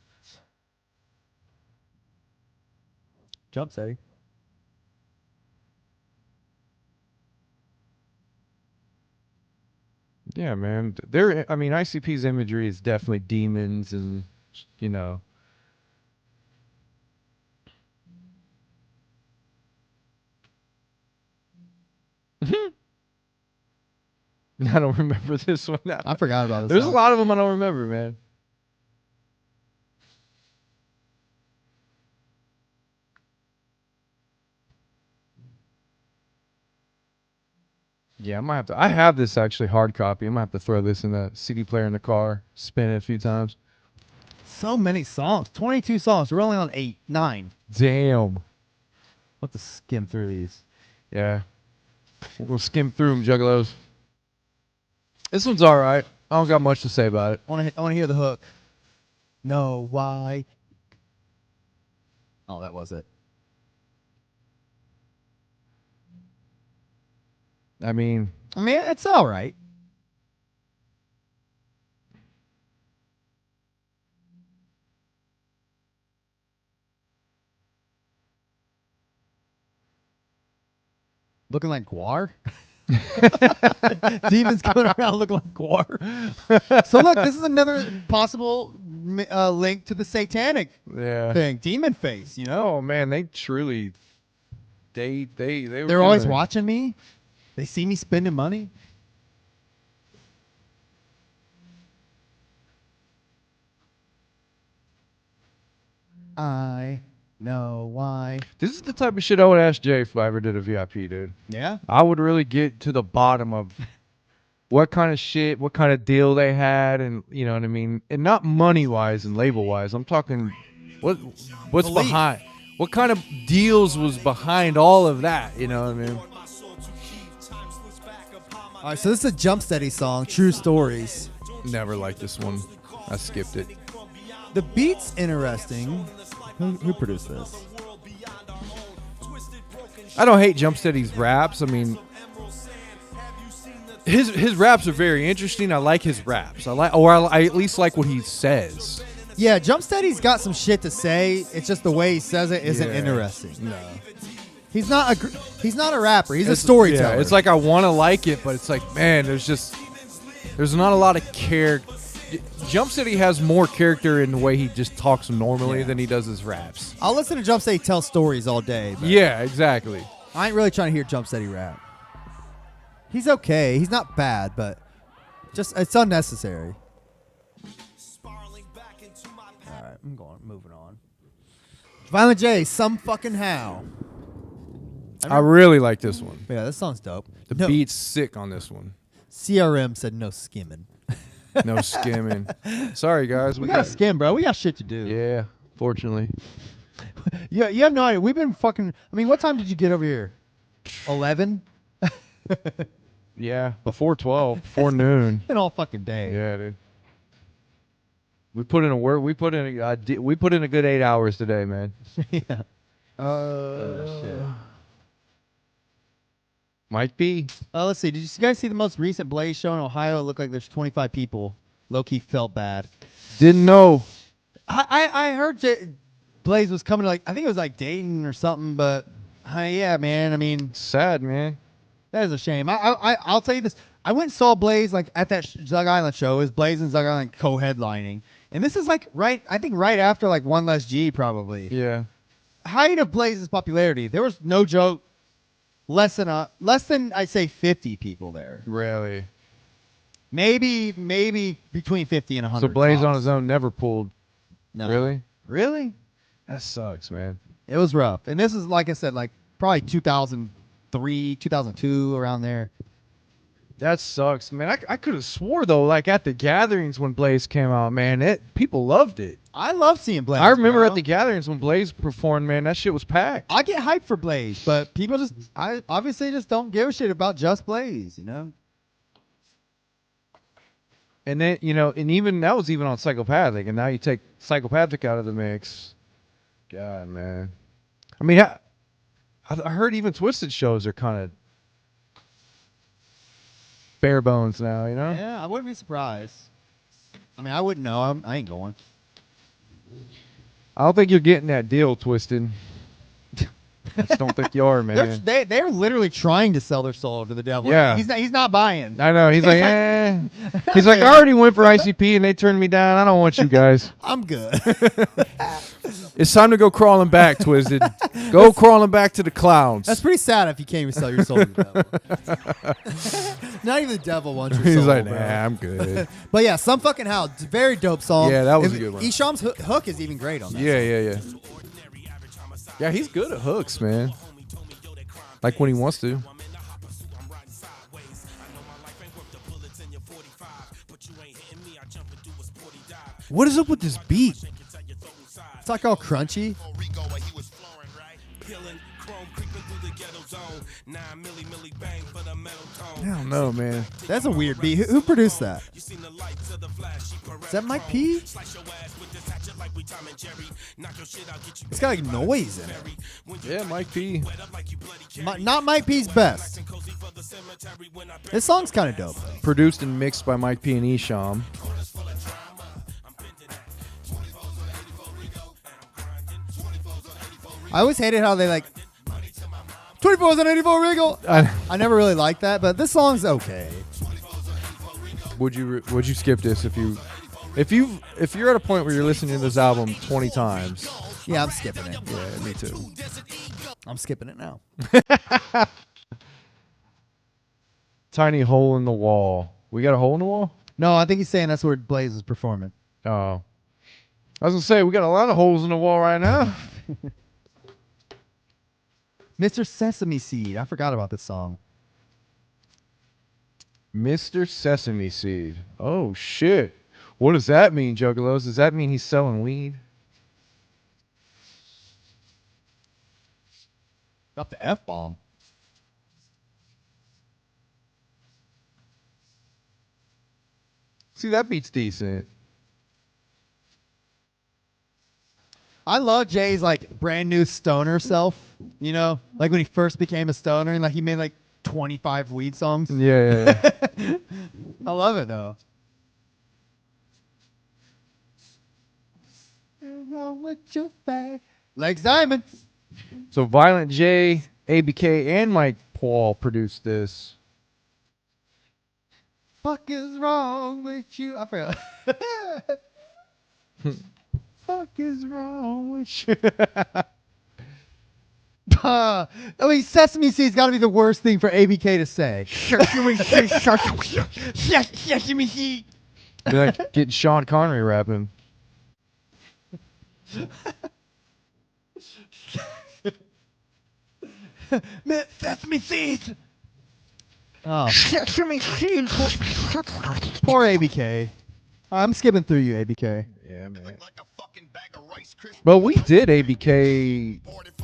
B: Jump steady.
A: Yeah, man. I mean, ICP's imagery is definitely demons and, you know. I don't remember this one.
B: I forgot about this.
A: There's a
B: song.
A: lot of them I don't remember, man. Yeah, I might have to. I have this actually hard copy. I might have to throw this in the CD player in the car, spin it a few times.
D: So many songs. 22 songs. We're only on 8, 9.
A: Damn.
D: We'll have to skim through these.
A: Yeah. We'll skim through them, juggalos. This one's all right. I don't got much to say about it.
D: I want to hear the hook. No, why?
B: Oh, that was it.
A: I mean,
D: It's all right. Looking like Guar? Demons coming around looking like Guar. So look, this is another possible link to the satanic
A: yeah.
D: thing. Demon face, you know?
A: Oh man, they truly, they were
D: They're always
A: doing-
D: watching me. They see me spending money. I know why.
A: This is the type of shit I would ask Jay if I ever did a VIP, dude.
D: Yeah?
A: I would really get to the bottom of what kind of shit, what kind of deal they had, and you know what I mean, and not money wise and label wise. I'm talking what's
B: Belief.
A: behind, what kind of deals was behind all of that. You know what I mean?
B: All right, so this is a Jump Steady song, True Stories.
A: Never liked this one. I skipped it.
B: The beat's interesting. Who produced this?
A: I don't hate Jumpsteady's raps. I mean, his raps are very interesting. I like his raps. I at least like what he says.
B: Yeah, Jump Steady's got some shit to say. It's just the way he says it isn't
A: Yeah.
B: interesting.
A: No,
B: He's not a rapper. He's a storyteller.
A: Yeah, it's like I want to like it, but it's like, man, there's not a lot of character. Jumpsteady has more character in the way he just talks normally than he does his raps.
B: I'll listen to Jump Steady tell stories all day. But
A: Yeah, exactly.
B: I ain't really trying to hear Jump Steady rap. He's okay. He's not bad, but just it's unnecessary. All right, moving on. Violent J, Some Fucking How.
A: I really like this one.
B: Yeah, this song's dope.
A: The
B: No,
A: beat's sick on this one.
B: CRM said no skimming.
A: No skimming. Sorry, guys.
D: We got to skim, bro. We got shit to do.
A: Yeah, fortunately.
D: Yeah, you have no idea. We've been fucking. I mean, what time did you get over here? 11?
A: Yeah, before 12, before noon.
D: Been all fucking day.
A: Yeah, dude. We put in a work. We put in a good 8 hours today, man.
D: Yeah.
B: Shit.
A: Might be.
D: Let's see. Did you guys see the most recent Blaze show in Ohio? It looked like there's 25 people. Low-key felt bad.
A: Didn't know.
D: I heard Blaze was coming to, like, I think it was like Dayton or something, but yeah, man. I mean,
A: Sad, man.
D: that is a shame. I'll tell you this. I went and saw Blaze like at that Zug Island show. It was Blaze and Zug Island co-headlining, and this is like right after like One Less G probably.
A: Yeah.
D: Height of Blaze's popularity. There was no joke. Less than I'd say 50 people there.
A: Really.
D: Maybe between 50 and 100.
A: So Blaze
D: tops.
A: on his own never pulled.
D: No.
A: Really? That sucks, man.
D: It was rough. And this is, like I said, like probably 2003, 2002, around there.
A: That sucks, man. I could have swore though, like at the gatherings when Blaze came out, man, people loved it.
D: I love seeing Blaze.
A: I remember
D: bro.
A: at the gatherings when Blaze performed, man, that shit was packed.
D: I get hyped for Blaze, but people I obviously just don't give a shit about just Blaze, you know?
A: And then, and even that was even on Psychopathic, and now you take Psychopathic out of the mix. God, man. I mean, I heard even Twisted shows are kind of bare bones now, you know?
D: Yeah, I wouldn't be surprised. I mean, I wouldn't know. I ain't going.
A: I don't think you're getting that deal, Twisted. I just don't think you are, man.
D: They're literally trying to sell their soul to the devil.
A: Yeah.
D: He's not buying.
A: I know. He's like, eh. He's like, I already went for ICP and they turned me down. I don't want you guys.
B: I'm good.
A: It's time to go crawling back, Twisted. Go crawling back to the clouds.
B: That's pretty sad if you can't even sell your soul to the devil. Not even the devil wants your
A: He's
B: soul,
A: like,
B: bro.
A: nah, I'm good.
B: But yeah, Some Fucking How. It's a very dope song.
A: Yeah, that was a good one.
B: Esham's hook is even great on that.
A: Yeah. Yeah, he's good at hooks, man. Like when he wants to. What is up with this beat?
B: It's like all crunchy.
A: I don't know, man.
B: That's a weird beat. Who produced that? Is that Mike P? It's got like noise in it.
A: Yeah, Mike P.
B: Not Mike P's best. This song's kind of dope.
A: Produced and mixed by Mike P and Esham.
B: I always hated how they like 24s and 84 Regal. I never really liked that, but this song's okay.
A: Would you skip this if you're at a point where you're listening to this album 20 times?
B: Yeah, I'm skipping it.
A: Yeah, me too.
B: I'm skipping it now.
A: Tiny hole in the wall. We got a hole in the wall?
D: No, I think he's saying that's where Blaze is performing.
A: Oh. I was gonna say we got a lot of holes in the wall right now.
D: Mr. Sesame Seed. I forgot about this song.
A: Mr. Sesame Seed. Oh shit. What does that mean, Juggalos? Does that mean he's selling weed?
D: Got the F-bomb.
A: See, that beat's decent.
D: I love Jay's like brand new stoner self. You know, like when he first became a stoner and like he made like 25 weed songs.
A: Yeah.
D: I love it though. Legs Diamond.
A: So Violent J, ABK, and Mike Paul produced this.
D: Fuck is wrong with you? I forgot.
A: Fuck is wrong with you?
D: I mean, Sesame Seed's got to be the worst thing for ABK to say. Sesame Seed.
A: Be like getting Sean Connery rapping.
D: Sesame Seed. Oh. Sesame Seed. Poor ABK. I'm skipping through you, ABK.
A: Yeah, man. But we did ABK.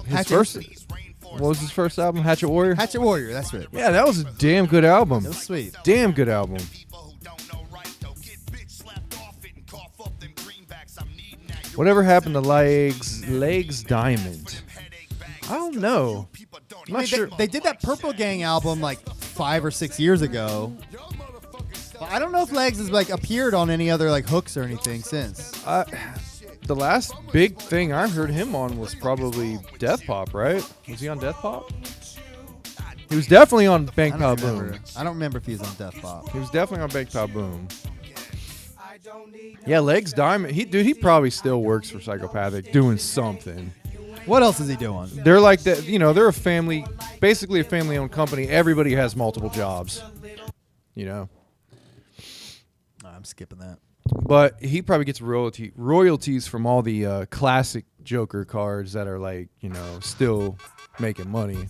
A: His first. What was his first album? Hatchet Warrior.
B: Hatchet Warrior, that's it.
A: Yeah, that was a damn good album.
B: It was sweet.
A: Damn good album. Whatever happened to Legs Diamond? I don't know. I'm not sure.
B: They did that Purple Gang album like 5 or 6 years ago. But I don't know if Legs has like appeared on any other like hooks or anything since.
A: The last big thing I heard him on was probably Death Pop, right? Was he on Death Pop? He was definitely on Bang Pow Boom.
B: I don't remember if he was on Death Pop.
A: He was definitely on Bang Pow Boom. Yeah, Legs Diamond. He probably still works for Psychopathic doing something.
B: What else is he doing?
A: They're like that, they're a family, basically a family-owned company. Everybody has multiple jobs,
B: I'm skipping that.
A: But he probably gets royalties from all the classic Joker cards that are like, still making money.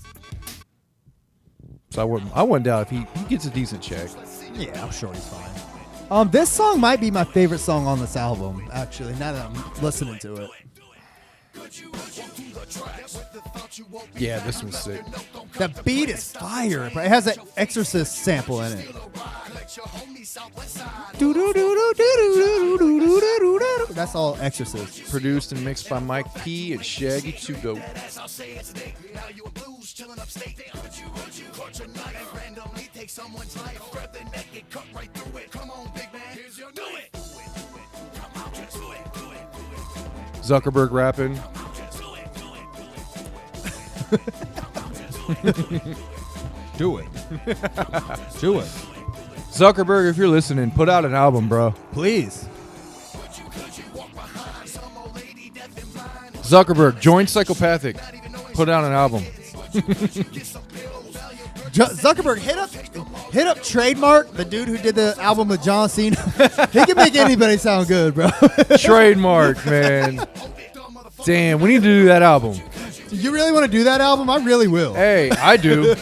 A: So I wouldn't doubt if he gets a decent check.
B: Yeah, I'm sure he's fine. This song might be my favorite song on this album, actually, now that I'm listening to it.
A: Yeah, this one's sick.
B: The beat is fire. It has an Exorcist sample in it. That's all Exorcist.
A: Produced and mixed by Mike P and Shaggy 2 Dope. Zuckerberg rapping.
B: Do it. Do it.
A: Zuckerberg, if you're listening, put out an album, bro.
B: Please.
A: Zuckerberg, join Psychopathic. Put out an album.
B: Zuckerberg, hit up Trademark, the dude who did the album with John Cena. He can make anybody sound good, bro.
A: Trademark, man. Damn, we need to do that album.
B: You really want to do that album? I really will.
A: Hey, I do.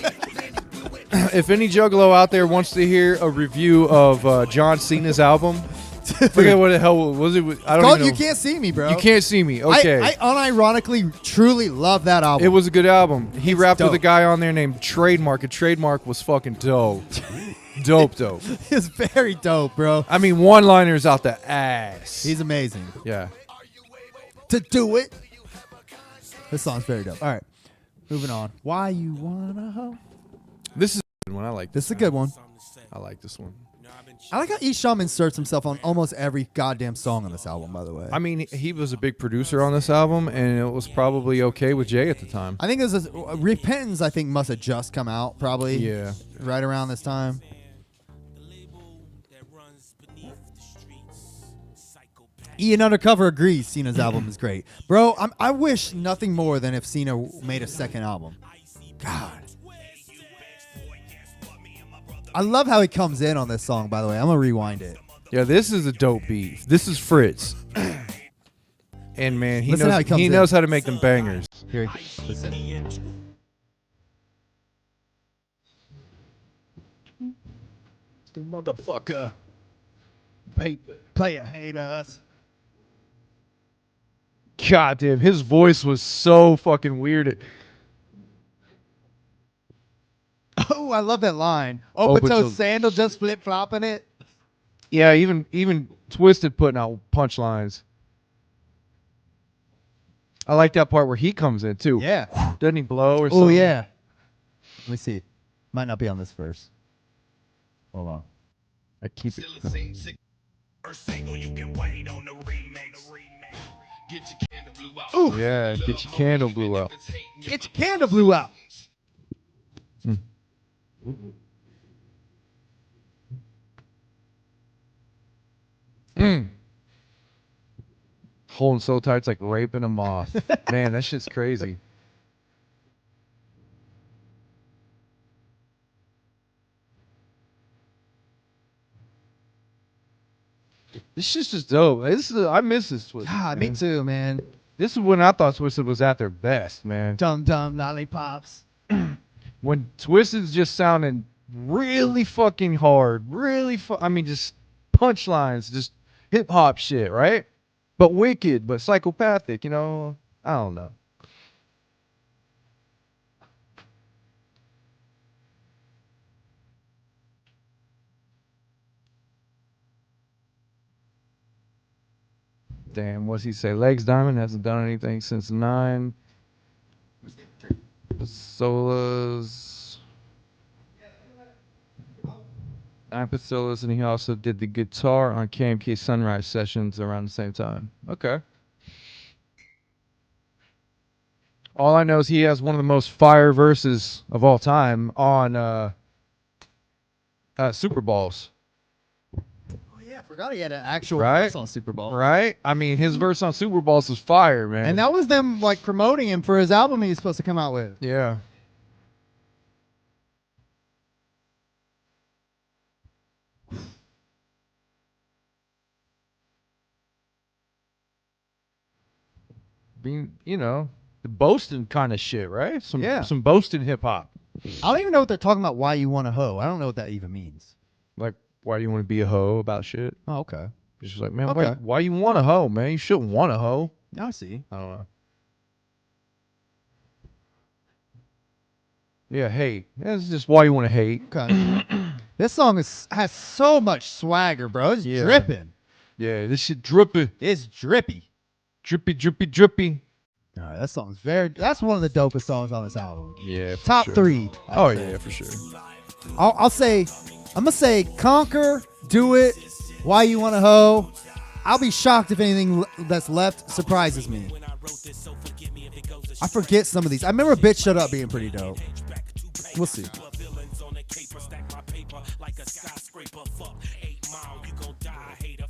A: If any juggalo out there wants to hear a review of John Cena's album, forget what the hell was it. I don't even know.
B: You Can't See Me, bro.
A: You Can't See Me. Okay.
B: I unironically, truly love that album.
A: It was a good album. He rapped
B: dope.
A: with a guy on there named Trademark, and Trademark was fucking dope. dope.
B: It's very dope, bro.
A: I mean, one-liners out the ass.
B: He's amazing.
A: Yeah.
B: To do it. This song's very dope. All right, moving on. Why you wanna hoe?
A: This is a good one. I like
B: This is a good one.
A: I like this one.
B: I like how Isham inserts himself on almost every goddamn song on this album, by the way.
A: I mean, he was a big producer on this album, and it was probably okay with Jay at the time.
B: I think this is Repentance. I think must have just come out, probably.
A: Yeah.
B: Right around this time. Ian Undercover agrees Cena's album is great. Bro, I wish nothing more than if Cena made a second album. God. I love how he comes in on this song, by the way. I'm going to rewind it.
A: Yeah, this is a dope beat. This is Fritz. And, man, he
B: Listen how
A: knows
B: he comes
A: knows how to make them bangers.
B: Here, listen.
D: Motherfucker. Player hate us.
A: God damn, his voice was so fucking weird.
D: Oh, I love that line. Open toe
A: toe-
D: sandal just flip flopping it.
A: Yeah, even Twisted putting out punchlines. I like that part where he comes in too.
B: Yeah.
A: Doesn't he blow or something?
B: Oh, yeah. Let me see. Might not be on this verse. Hold on.
A: I keep it.
D: Ooh,
A: Yeah, get your candle blew out.
D: get your candle blew out.
A: Holding so tight, it's like raping a moth. Man, that shit's crazy. This shit's just dope. I miss this Twisted.
D: God,
A: man.
D: me too, man.
A: This is when I thought Twisted was at their best, man.
D: Dum dum lollipops.
A: When Twisted's just sounding really fucking hard, I mean, just punchlines, just hip hop shit, right? But wicked, but psychopathic, I don't know. Damn, what's he say? Legs Diamond hasn't done anything since 9. Pistolas. Nine Pistolas, and he also did the guitar on KMK Sunrise Sessions around the same time. Okay. All I know is he has one of the most fire verses of all time on Super Bowls.
D: Oh yeah, I forgot he had an actual
A: Right?
D: verse on Super Bowl.
A: Right? I mean, his verse on Super Bowls was fire, man.
D: And that was them like promoting him for his album he was supposed to come out with.
A: Yeah. Being, the boasting kind of shit, right? Some boasting hip hop.
D: I don't even know what they're talking about. Why you want a hoe? I don't know what that even means.
A: Like, why do you want to be a hoe about shit?
D: Oh, okay.
A: It's just like, man,
D: Okay.
A: why you want a hoe, man? You shouldn't want a hoe.
D: Now I see.
A: I don't know. Yeah, hate. That's just why you want to hate.
D: Okay. This song has so much swagger, bro. It's
A: Yeah.
D: dripping.
A: Yeah, this shit drippy.
D: It's drippy.
A: Drippy, drippy, drippy.
D: All right, that song's that's one of the dopest songs on this album.
A: Yeah. for
D: Top
A: sure.
D: 3.
A: Oh, yeah, for sure.
B: I'm gonna say Conquer, Do It, Why You Want a Hoe. I'll be shocked if anything that's left surprises me. I forget some of these. I remember Bitch Shut Up being pretty dope. We'll see.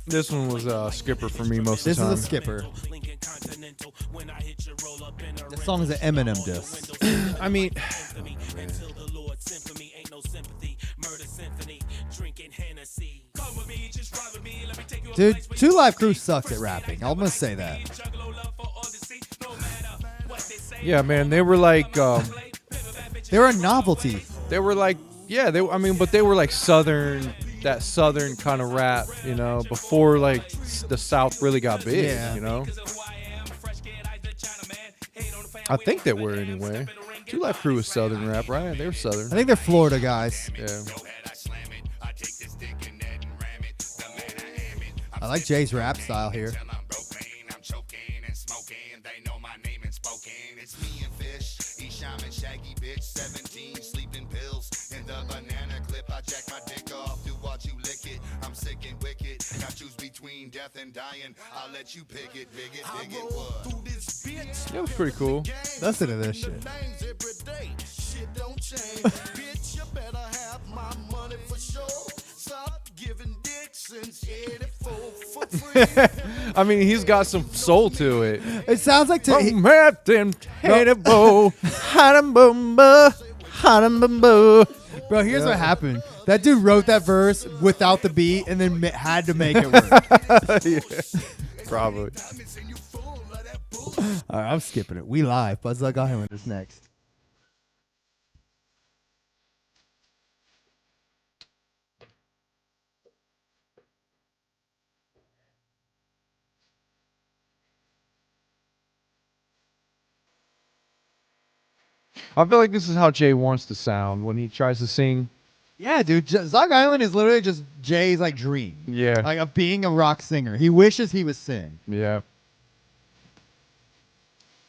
A: This one was a skipper for me most of
B: This
A: the time.
B: is a skipper. This song is an Eminem diss.
A: I mean,
B: Dude, Two Live Crew sucks at rapping. I'm gonna say that.
A: yeah, man, they were like,
B: They're a novelty.
A: but they were like that southern kind of rap, before like the South really got big,
B: Yeah.
A: I think they were anyway. Two Live Crew was southern rap, right? They were
B: I
A: southern.
B: think they're Florida guys.
A: Yeah.
B: I like Jay's rap style here.
A: That was pretty cool.
B: Listen to this shit.
A: I mean, he's got some soul to it.
B: It sounds like
A: Bro, here's
B: what happened. That dude wrote that verse without the beat and then had to make it work.
A: Yeah, probably.
B: All right, I'm skipping it. We live. Buzz got him with this next.
A: I feel like this is how Jay wants to sound when he tries to sing.
D: Yeah, dude. Zog Island is literally just Jay's like dream.
A: Yeah.
D: Like of being a rock singer. He wishes he was sing.
A: Yeah.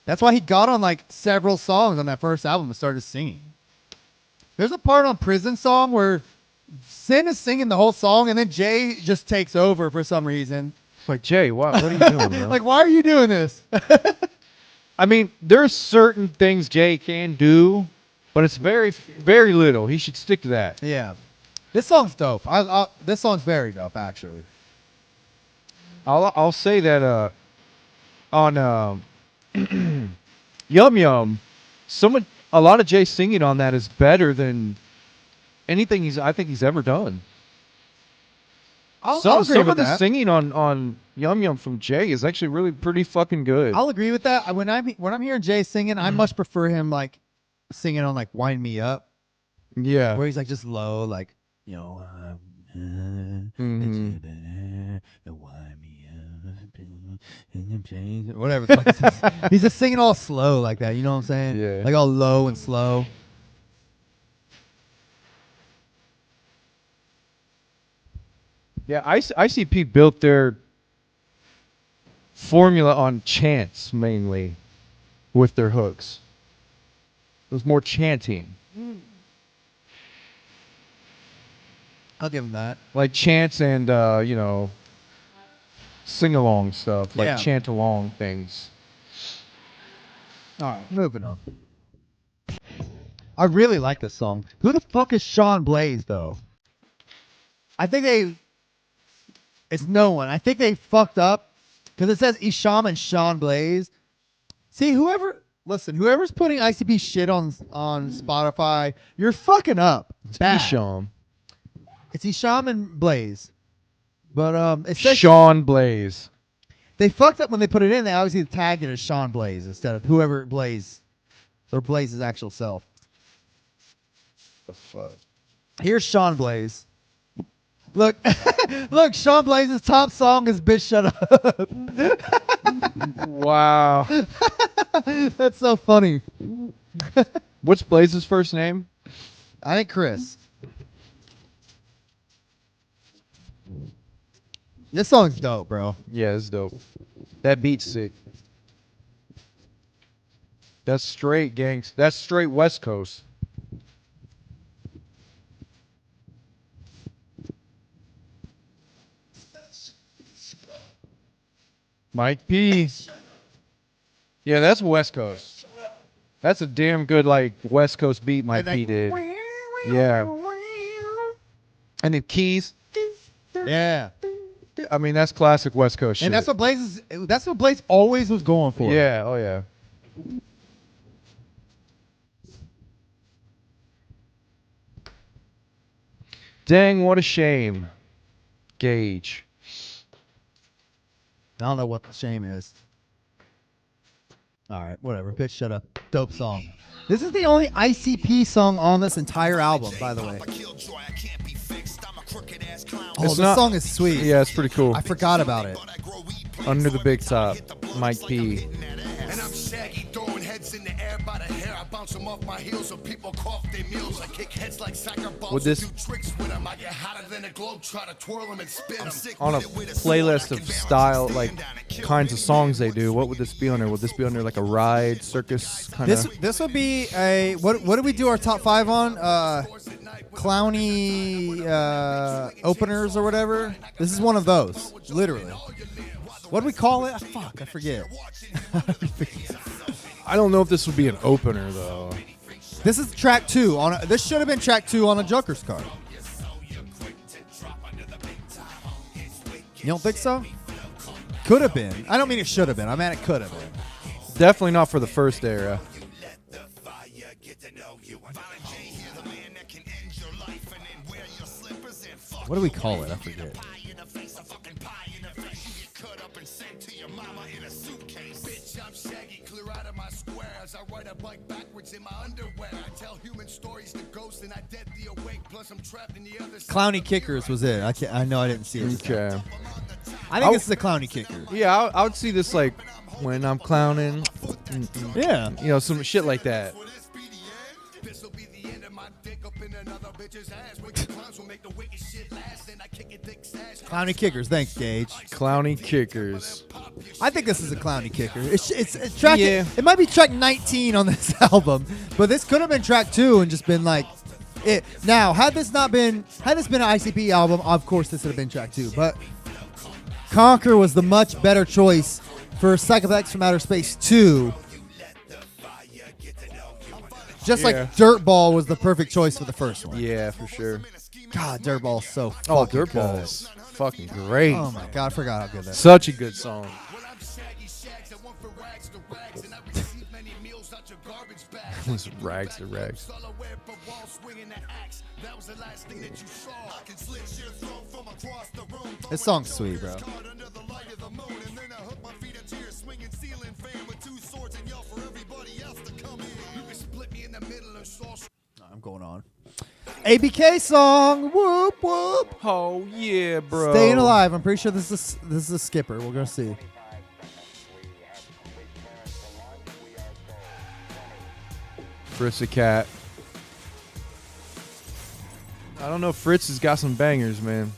D: That's why he got on like several songs on that first album and started singing. There's a part on Prison Song where Sin is singing the whole song and then Jay just takes over for some reason.
A: It's like, Jay, what are you doing, bro?
D: Like, why are you doing this?
A: I mean, there's certain things Jay can do, but it's very, very little. He should stick to that.
D: Yeah. This song's dope. This song's very dope, actually.
A: I'll say that on Yum Yum, a lot of Jay singing on that is better than anything I think he's ever done.
D: I'll
A: Some
D: agree with
A: of the
D: that.
A: singing on Yum Yum from Jay is actually really pretty fucking good.
D: I'll agree with that. When I'm hearing Jay singing, I much prefer him like singing on like "Wind Me Up,"
A: Yeah.
D: where he's like just low, like
A: Mhm.
D: wind me up, whatever. the fuck it says. He's just singing all slow like that. You know what I'm saying?
A: Yeah.
D: Like all low and slow.
A: Yeah, ICP built their formula on chants mainly with their hooks. It was more chanting.
B: I'll give him that.
A: Like chants and, sing-along stuff. Like
B: Yeah.
A: chant-along things.
D: All right, moving on. I really like this song. Who the fuck is Sean Blaze, though? I think it's no one. I think they fucked up because it says Isham and Sean Blaze. See, whoever's putting ICP shit on Spotify, you're fucking up. Bad.
A: Isham.
D: It's Isham and Blaze. But it says
A: Sean Blaze.
D: they fucked up when they put it in. They obviously tagged it as Sean Blaze instead of whoever Blaze or Blaze's actual self.
A: The fuck?
D: Here's Sean Blaze. Look, look, Sean Blaze's top song is "Bitch Shut Up."
A: Wow.
D: That's so funny.
A: What's Blaze's first name?
D: I think Chris. This song's dope, bro.
A: Yeah, it's dope. That beat's sick. That's straight gangs. That's straight West Coast. Mike P. Yeah, that's West Coast. That's a damn good like West Coast beat Mike P did. Yeah. And the keys.
D: Yeah.
A: I mean, that's classic West Coast shit.
D: And that's what Blaze always was going for.
A: Yeah, oh yeah. Dang, what a shame. Gage.
D: I don't know what the shame is. All right, whatever. Bitch, shut up. Dope song. This is the only ICP song on this
B: Entire album, by the way. Oh,
A: It's
B: this
A: not-
B: song is sweet.
A: Yeah, it's pretty cool.
B: I forgot about it.
A: Under the Big Top, Mike P.
C: And I'm shaggy, throwing heads in the air by the hair. I bounce them off my heels so people cough their meals. I kick heads like soccer balls.
A: With this-
C: do tricks with them. I get hotter than a globe, try to twirl them and spin them.
A: On a playlist of style, like kinds of songs they do, what would this be under? Would this be under like a ride, circus kind
B: This
A: of?
B: this would be a what did we do our top 5 on? Clowny openers or whatever. This is one of those, literally. What do we call it? Fuck, I forget.
A: I don't know if this would be an opener though.
B: This is track 2 on. This should have been track 2 on a Joker's card. You don't think so? Could have been. I don't mean it should have been. I meant it could have been.
A: Definitely not for the first era.
B: What do we call it? I forget. Clowny Kickers was it. I know I didn't see it.
A: Okay.
B: I think this is a Clowny Kicker.
A: Yeah, I would see this like when I'm clowning.
B: Yeah.
A: You know, some shit like that.
B: Clowny Kickers. Thanks, Gage.
A: Clowny Kickers.
B: I think this is a Clowny Kicker. It's track.
A: Yeah.
B: It might be track 19 on this album, but this could have been track 2 and just been like it. Now, had this been an ICP album, of course this would have been track 2. But Conquer was the much better choice for Psychopathics from Outer Space 2. Just
A: Yeah.
B: like Dirtball was the perfect choice for the first one.
A: Yeah, for sure.
B: God, Dirtball's so
A: Oh,
B: fucking
A: Dirtball's fucking great.
B: good. Oh my God, I forgot how good that is.
A: Such a good song. This rags to rags.
B: This song's sweet, bro. I'm going on. ABK song. Whoop whoop.
A: Oh yeah, bro.
B: Staying Alive. I'm pretty sure this is a skipper. We're gonna see.
A: Fritz the Cat. I don't know. Fritz has got some bangers, man.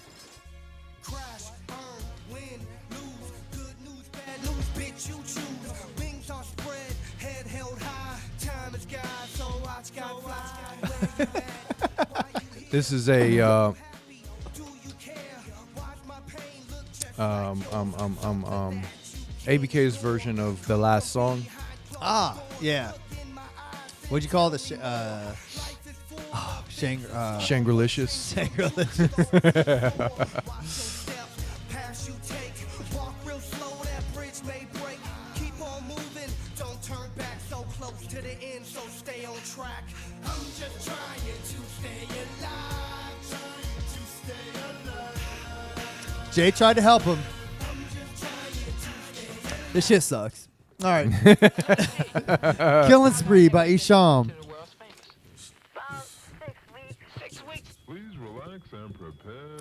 A: This is a ABK's version of the last song.
B: Ah, yeah. What'd you call the
A: Shangri-licious.
E: Pass you take, walk real slow, that bridge may break. Keep on moving, don't turn back, so close to the end, so stay on track. I'm just trying to stay alive, trying to stay alive.
B: Jay tried to help him. This shit sucks. All right. Killing Spree by Isham.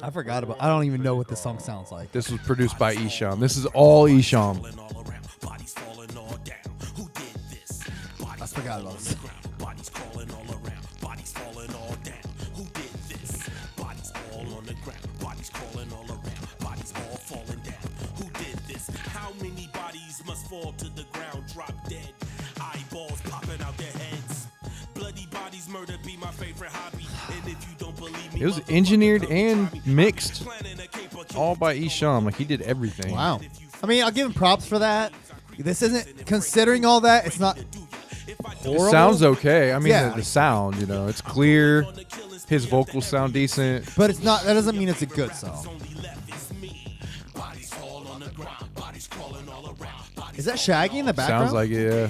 B: I forgot about. I don't even know what this song sounds like.
A: This was produced by Isham. This is all Isham.
B: I forgot about this.
C: Bodies crawling all around, bodies falling all down. Who did this? Bodies all on the ground, bodies crawling all around, bodies all falling down. Who did this? How many bodies must fall to the ground, drop dead? Eyeballs popping out their heads. Bloody bodies, murder be my favorite hobby. And if you don't believe me,
A: It was engineered and mixed all by Isham. Like, he did everything.
B: Wow. I mean, I'll give him props for that. This isn't considering all that. It's not horrible.
A: It sounds okay. I mean,
B: Yeah.
A: the sound, you know, it's clear. His vocals sound decent.
B: But it's not. That doesn't mean it's a good song. Is that Shaggy in the background?
A: Sounds like it, yeah.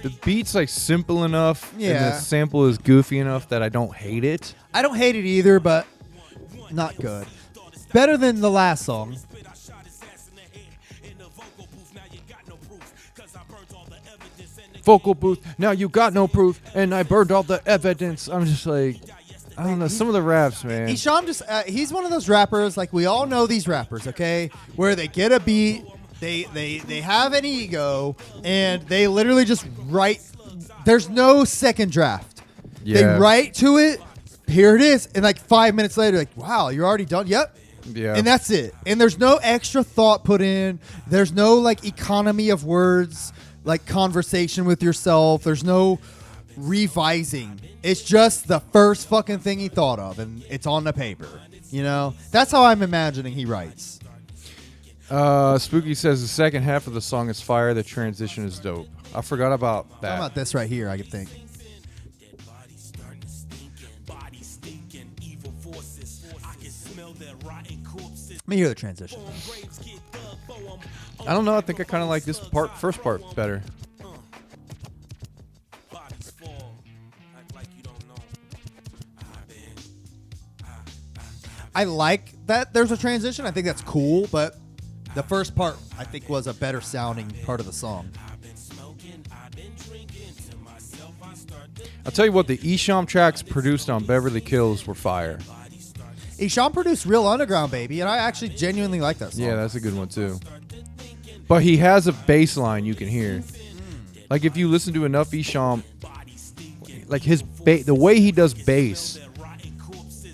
A: The beat's like simple enough, and
B: Yeah.
A: the sample is goofy enough that I don't hate it.
B: I don't hate it either, but not good. Better than the last song.
A: Vocal booth, now you got no proof, and I burned all the evidence. I'm just like, I don't know, some of the raps, man.
B: Isham just, he's one of those rappers, like we all know these rappers, okay? Where they get a beat, they have an ego, and they literally just write. There's no second draft. They
A: Yeah.
B: write to it, here it is, and like 5 minutes later, like, wow, you're already done? Yep.
A: Yeah.
B: And that's it. And there's no extra thought put in. There's no like economy of words, like conversation with yourself. There's no revising. It's just the first fucking thing he thought of, and it's on the paper. You know? That's how I'm imagining he writes.
A: Spooky says the second half of the song is fire. The transition is dope. I forgot about
B: How
A: that.
B: about this right here, I could think. Let me hear the transition.
A: I don't know. I think I kind of like this first part better.
B: I like that there's a transition. I think that's cool, but the first part I think was a better sounding part of the song.
A: I'll tell you what, the Isham tracks produced on Beverly Kills were fire.
B: Isham produced Real Underground, baby, and I actually genuinely like that song.
A: Yeah, that's a good one too. But he has a bass line you can hear. Like if you listen to enough Isham, like the way he does bass,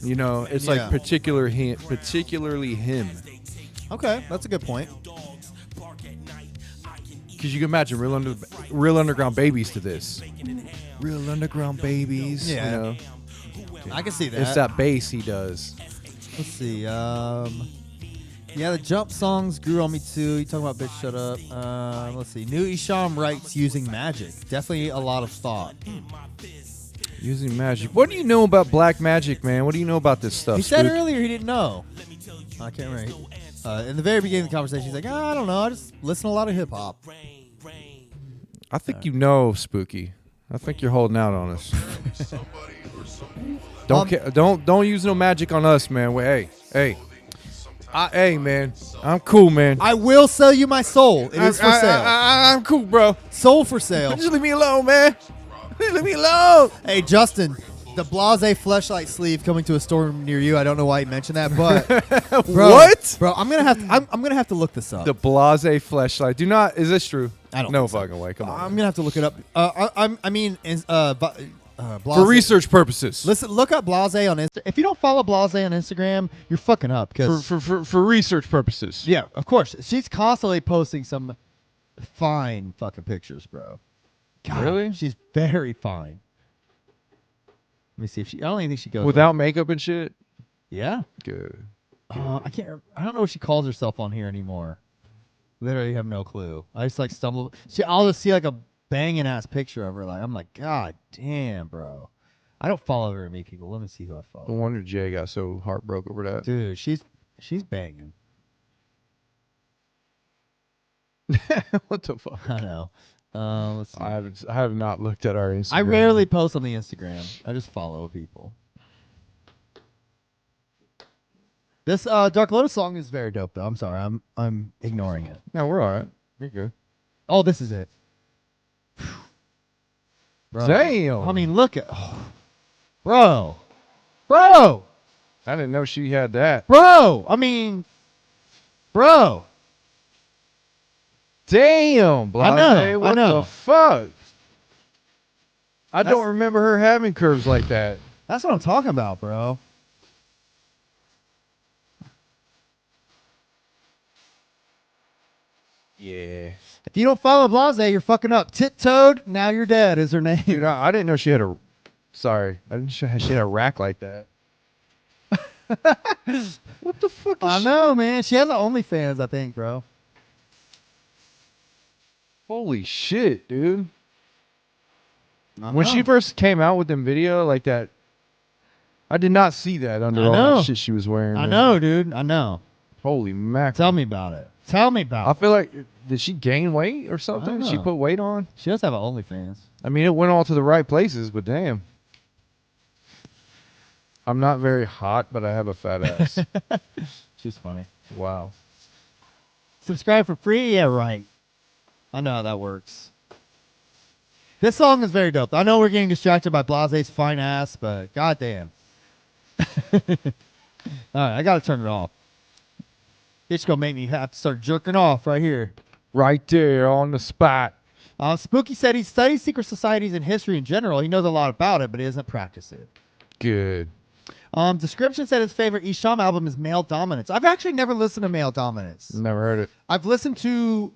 A: you know, it's
B: Yeah.
A: like particularly him.
B: Okay, that's a good point.
A: Because you can imagine real underground babies to this. Real underground babies.
B: Yeah.
A: You know,
B: I can see that.
A: it's that bass he does.
B: Let's see. Yeah, the jump songs grew on me too. You talking about Bitch Shut Up. Let's see. New Isham writes using magic. Definitely a lot of thought.
A: Using magic. What do you know about black magic, man? What do you know about this stuff?
B: He said
A: Spook?
B: earlier he didn't know. I can't remember. In the very beginning of the conversation, he's like, I don't know. I just listen to a lot of hip hop.
A: I think you know, Spooky. I think you're holding out on us. Don't use no magic on us, man. Wait, hey, man, I'm cool, man.
B: I will sell you my soul. It is for sale.
A: I'm cool, bro.
B: Soul for sale.
A: Just leave me alone, man. Just leave me alone.
B: Hey, Justin, the Blase fleshlight sleeve coming to a store near you. I don't know why you mentioned that, but bro,
A: What?
B: bro? I'm gonna have to look this up.
A: The Blase fleshlight. Do not. Is this true?
B: I don't
A: No
B: think so.
A: fucking way. Come on.
B: I'm gonna have to look it up.
A: For
B: Blase.
A: research purposes.
B: Listen, look up Blase on Instagram. If you don't follow Blase on Instagram, you're fucking up.
A: For research purposes.
D: Yeah, of course. She's constantly posting some fine fucking pictures, bro. God,
A: Really?
D: She's very fine. Let me see if she. I don't even think she goes
A: Without makeup and shit.
D: Yeah.
A: Good.
D: I can't. I don't know what she calls herself on here anymore. Literally have no clue. I just like stumble. I'll just see like a banging ass picture of her. Like I'm like, God damn, bro. I don't follow very many people. Let me see who I
A: No
D: follow.
A: wonder Jay got so heartbroken over that.
D: Dude, she's banging.
A: What the fuck?
D: I know. Let's see.
A: I have not looked at our Instagram.
D: I rarely post on the Instagram. I just follow people. This Dark Lotus song is very dope though. I'm sorry. I'm ignoring it.
A: No, we're all right. You're good.
D: Oh, this is it. Bro.
A: Damn.
D: I mean, look at bro. Bro.
A: I didn't know she had that.
D: Bro. I mean, bro.
A: Damn, Blase.
D: I know,
A: What
D: I know.
A: the fuck? I don't remember her having curves like that.
D: That's what I'm talking about, bro.
A: Yeah.
D: If you don't follow Blase, you're fucking up. Tit-toed, now you're dead is her name.
A: Dude, I didn't know she had a. Sorry, I didn't know she had a rack like that. What the fuck?
D: I know, man. She has the OnlyFans, I think, bro.
A: Holy shit, dude!
D: I
A: When she
D: know.
A: first came out with them video like that, I did not see that under
D: I
A: all
D: know.
A: that shit she was wearing.
D: I
A: man.
D: know, dude. I know.
A: Holy mackerel!
D: Tell me about it. Tell me about
A: I
D: it.
A: feel like did she gain weight or something? She
D: know.
A: put weight on.
D: She does have an OnlyFans.
A: I mean, it went all to the right places, but damn. I'm not very hot, but I have a fat ass.
D: She's funny.
A: Wow.
D: Subscribe for free? Yeah, right. I know how that works. This song is very dope. I know we're getting distracted by Blase's fine ass, but goddamn. All right, I gotta turn it off. It's gonna make me have to start jerking off right here.
A: Right there on the spot.
D: Spooky said he studies secret societies and history in general. He knows a lot about it, but he doesn't practice it.
A: Good.
D: Description said his favorite Isham album is Male Dominance. I've actually never listened to Male Dominance.
A: Never heard it.
D: I've listened to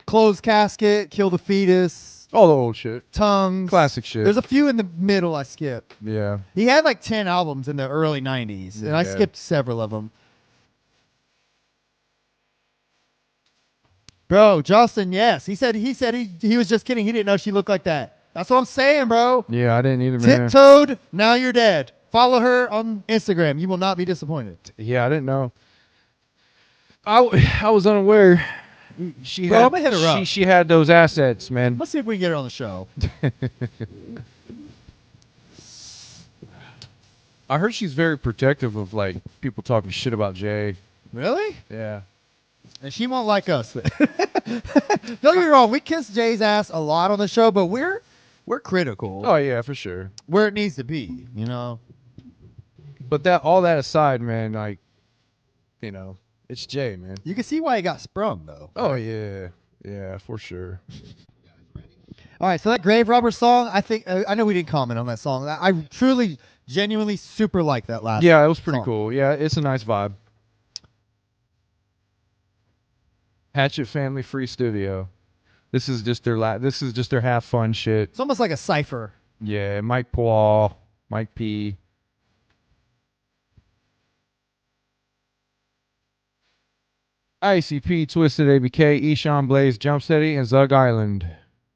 D: Closed Casket, Kill the Fetus,
A: All the old shit.
D: Tongues.
A: Classic shit.
D: There's a few in the middle I skipped.
A: Yeah.
D: He had like 10 albums in the early 90s, and I
A: Yeah.
D: skipped several of them. Bro, Justin, yes. He said he was just kidding. He didn't know she looked like that. That's what I'm saying, bro.
A: Yeah, I didn't either, man.
D: Tiptoed, now you're dead. Follow her on Instagram. You will not be disappointed.
A: Yeah, I didn't know. I was unaware. She
D: Bro,
A: had
D: I'm gonna hit her up.
A: she had those assets, man.
D: Let's see if we can get her on the show.
A: I heard she's very protective of like people talking shit about Jay.
D: Really?
A: Yeah.
D: And she won't like us. Don't get me wrong. We kiss Jay's ass a lot on the show, but we're critical.
A: Oh yeah, for sure.
D: Where it needs to be, you know.
A: But that all that aside, man, like, you know, it's Jay, man.
D: You can see why he got sprung, though.
A: Oh yeah, yeah, for sure.
D: All right, so that Grave Robber song, I think I know we didn't comment on that song. I truly, genuinely, super like that last.
A: Yeah, it was pretty
D: song.
A: cool. Yeah, it's a nice vibe. Hatchet Family Free Studio. This is just their this is just their half fun shit.
D: It's almost like a cipher.
A: Yeah, Mike Paul, Mike P. ICP, Twisted ABK, Eshawn Blaze, Jump Steady, and Zug Island.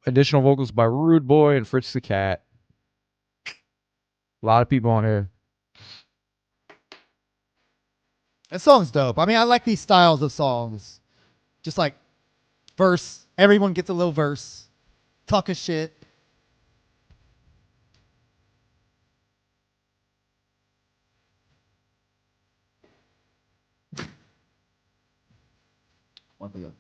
A: Additional vocals by Rude Boy and Fritz the Cat. A lot of people on here.
D: That song's dope. I mean, I like these styles of songs. Just like verse. Everyone gets a little verse. Talking shit. One thing.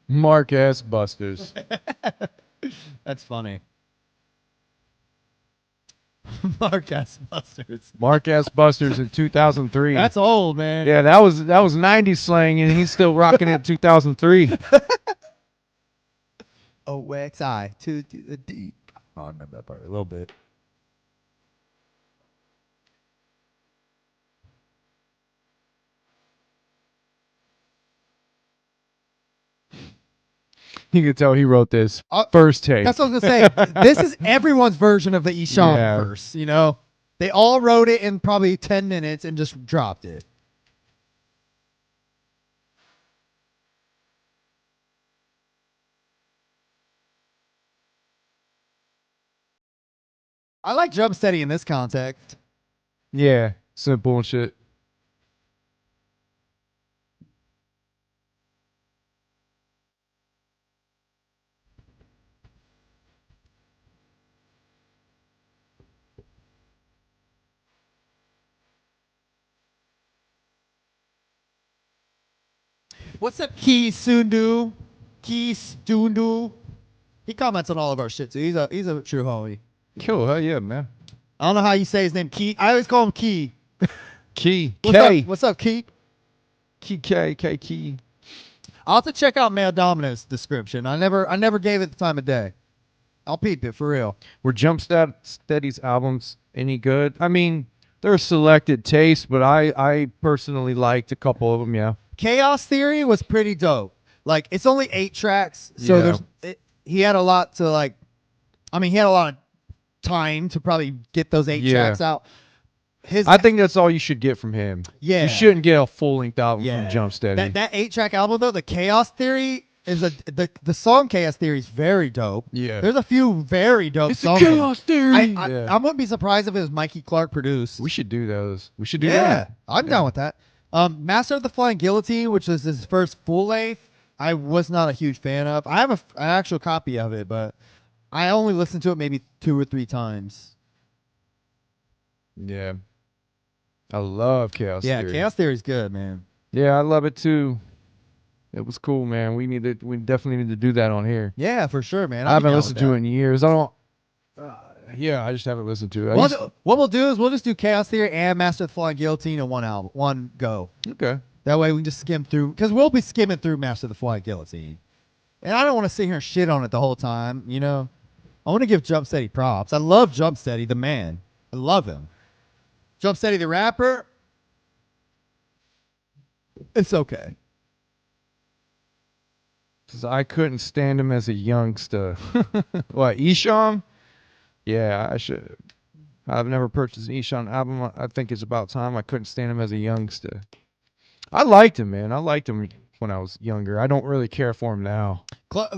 A: Mark S. Busters.
D: That's funny. Mark S. Busters.
A: Mark S. Busters in 2003.
D: That's old, man.
A: Yeah, that was 90s slang, and he's still rocking it in 2003.
D: OXI to the D. Oh, I remember that part a little bit.
A: You can tell he wrote this
D: Uh,
A: first take.
D: That's what I was gonna say. This is everyone's version of the Esham
A: Yeah.
D: verse. You know, they all wrote it in probably 10 minutes and just dropped it. I like Jump Steady in this context.
A: Yeah, simple and shit.
D: What's up, Key Sundu? Key Stundu. He comments on all of our shit too. He's a true homie.
A: Cool, hell yeah, man.
D: I don't know how you say his name. Key. I always call him Key.
A: Key.
D: What's
A: K.
D: up? What's up, Key?
A: Key.
D: I'll have to check out Male Dominance description. I never gave it the time of day. I'll peep it for real.
A: Were Jump Steady's albums any good? I mean, they're a selected taste, but I personally liked a couple of them, yeah.
D: Chaos Theory was pretty dope. Like, it's only 8 tracks, so
A: Yeah.
D: he had a lot to like. I mean, he had a lot of time to probably get those 8
A: Yeah.
D: tracks out.
A: I think that's all you should get from him.
D: Yeah.
A: You shouldn't get a full-length album
D: Yeah.
A: from Jump Steady.
D: that 8-track album though, the Chaos Theory is the song Chaos Theory is very dope.
A: Yeah.
D: There's a few very dope
A: It's a
D: songs.
A: Chaos Theory.
D: I wouldn't be surprised if it was Mikey Clark produced.
A: We should do those. We should do
D: Yeah,
A: that.
D: I'm down with that. Master of the Flying Guillotine, which was his first full length, I was not a huge fan of. I have an actual copy of it, but I only listened to it maybe 2 or 3 times.
A: Yeah. I love Chaos
D: Yeah,
A: Theory.
D: Chaos Theory is good, man.
A: Yeah, I love it too. It was cool, man. We definitely need to do that on here.
D: Yeah, for sure, man.
A: I haven't listened to it in years. I don't. Yeah, I just haven't listened to it.
D: What we'll do is we'll just do Chaos Theory and Master of the Flying Guillotine in one go.
A: Okay.
D: That way we can just skim through, because we'll be skimming through Master of the Flying Guillotine. And I don't want to sit here and shit on it the whole time, you know? I want to give Jump Steady props. I love Jump Steady, the man. I love him. Jump Steady, the rapper, it's okay.
A: 'Cause I couldn't stand him as a youngster. What, Esham? Yeah, I should. I've never purchased an Esham album. I think it's about time. I couldn't stand him as a youngster. I liked him, man. I liked him when I was younger. I don't really care for him now.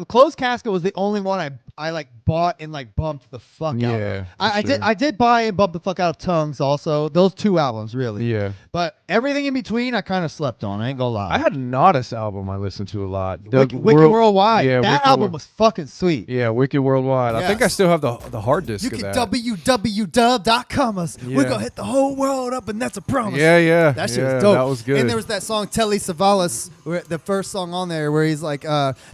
D: Closed Casket was the only one I like bought and like bumped the fuck out
A: Yeah,
D: of.
A: for
D: I
A: sure.
D: did buy and bump the fuck out of Tongues also. Those 2 albums really.
A: Yeah.
D: But everything in between I kind of slept on. I ain't gonna lie.
A: I had a Nodus album I listened to a lot.
D: Wicked Worldwide.
A: Yeah,
D: that
A: Wicked
D: album
A: World-
D: was fucking sweet.
A: Yeah, Wicked Worldwide. I think I
B: Yes.
A: still have the hard disk
B: You
A: of
B: can
A: that.
B: www.com us. We're
A: Yeah.
B: gonna hit the whole world up, and that's a promise.
A: Yeah.
B: That shit
A: yeah,
B: was dope.
A: That was good.
B: And there was that song Telly Savalas, the first song on there, where he's like,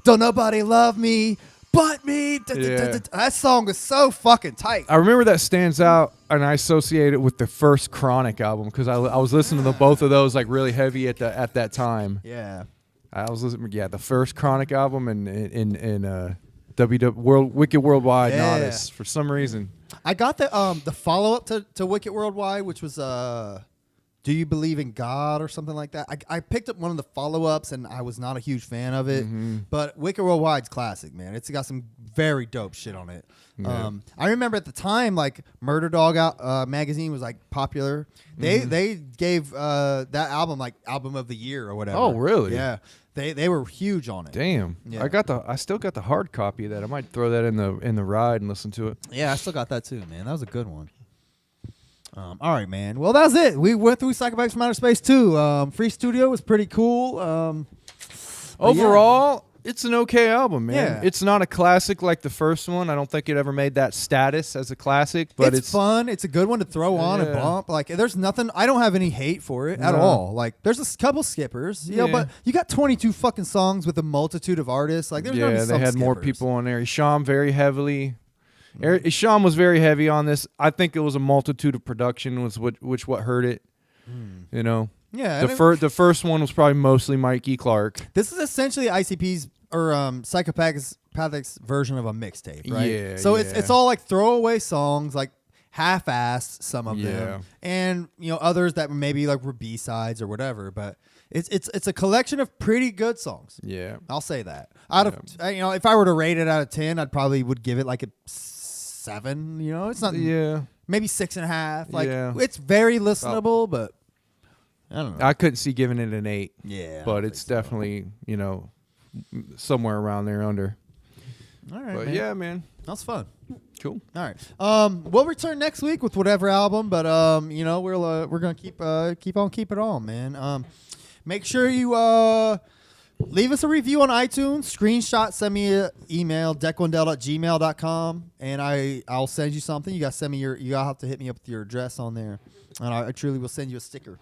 B: "Don't nobody love me but me."
A: Yeah.
B: That song was so fucking tight.
A: I remember that stands out, and I associate it with the first Chronic album because I was listening to both of those like really heavy at that time.
B: Yeah.
A: I was listening, the first Chronic album and in Wicked Worldwide
B: Yeah.
A: Nodus for some reason.
B: I got the follow up to Wicked Worldwide, which was Do You Believe in God or something like that. I picked up one of the follow ups and I was not a huge fan of it, but Wicked Worldwide's classic, man. It's got some very dope shit on it.
A: Yeah.
B: I remember at the time, like Murder Dog magazine was like popular. They gave that album like album of the year or whatever.
A: Oh, really?
B: Yeah. They were huge on it.
A: Damn.
B: Yeah.
A: I still got the hard copy of that. I might throw that in the ride and listen to it.
B: Yeah, I still got that too, man. That was a good one. All right, man. Well, that's it. We went through Psychopathics from Outer Space 2. Free Studio was pretty cool. But
A: Overall, It's an okay album, man.
B: Yeah.
A: It's not a classic like the first one. I don't think it ever made that status as a classic, but
B: it's fun. It's a good one to throw on and
A: Yeah.
B: bump. Like, there's nothing. I don't have any hate for it at
A: No.
B: all. Like, there's a couple skippers, you know,
A: Yeah.
B: but you got 22 fucking songs with a multitude of artists. Like, there's gonna be
A: yeah,
B: some
A: they had more
B: skippers.
A: people on there. Isham very heavily. Isham was very heavy on this. I think it was a multitude of production was what hurt it. You know,
B: Yeah, and
A: the first one was probably mostly Mikey Clark.
B: this is essentially ICP's or Psychopathics version of a mixtape, right?
A: Yeah,
B: So
A: yeah.
B: it's all like throwaway songs, like half-assed, some of
A: Yeah.
B: them, and you know others that maybe like were B-sides or whatever. But it's a collection of pretty good songs.
A: Yeah,
B: I'll say that. Out of you know, if I were to rate it out of 10, I'd probably would give it like a 7. You know, it's not
A: yeah.
B: maybe 6.5. Like
A: Yeah.
B: it's very listenable, but I don't know.
A: I couldn't see giving it an 8.
B: Yeah, I
A: but
B: don't
A: it's
B: think so.
A: definitely somewhere around there under.
B: All right,
A: But
B: man.
A: yeah, man,
B: That's fun.
A: cool.
B: All right. We'll return next week with whatever album, but you know, we're gonna keep on keeping on, man. Make sure you leave us a review on iTunes. Screenshot, send me an email, deckwendell@gmail.com, and I'll send you something. You gotta send me you gotta have to hit me up with your address on there, and I truly will send you a sticker.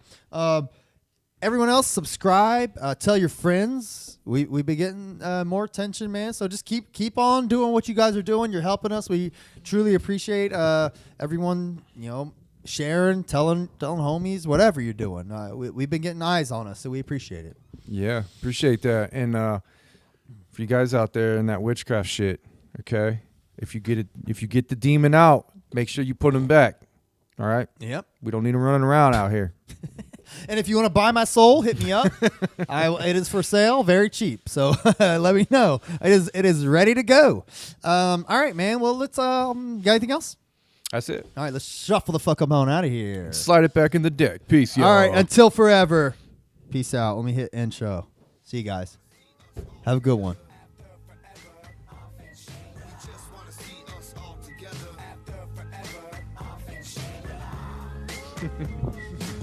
B: Everyone else, subscribe. Tell your friends. We've been getting more attention, man. So just keep on doing what you guys are doing. You're helping us. We truly appreciate everyone. You know, sharing, telling homies, whatever you're doing. We've been getting eyes on us, so we appreciate it.
A: Yeah, appreciate that. And for you guys out there in that witchcraft shit, okay, if you get the demon out, make sure you put him back. All right,
B: Yep.
A: we don't need him running around out here.
B: And if you want to buy my soul, hit me up. It is for sale, very cheap. So let me know. It is ready to go. All right, man. Well, let's got anything else?
A: That's it.
B: All right, let's shuffle the fuck on out of here.
A: Slide it back in the deck. Peace, y'all.
B: All right, until forever. Peace out. Let me hit end show. See you guys. Have a good one.
E: Just wanna see us all together. After forever,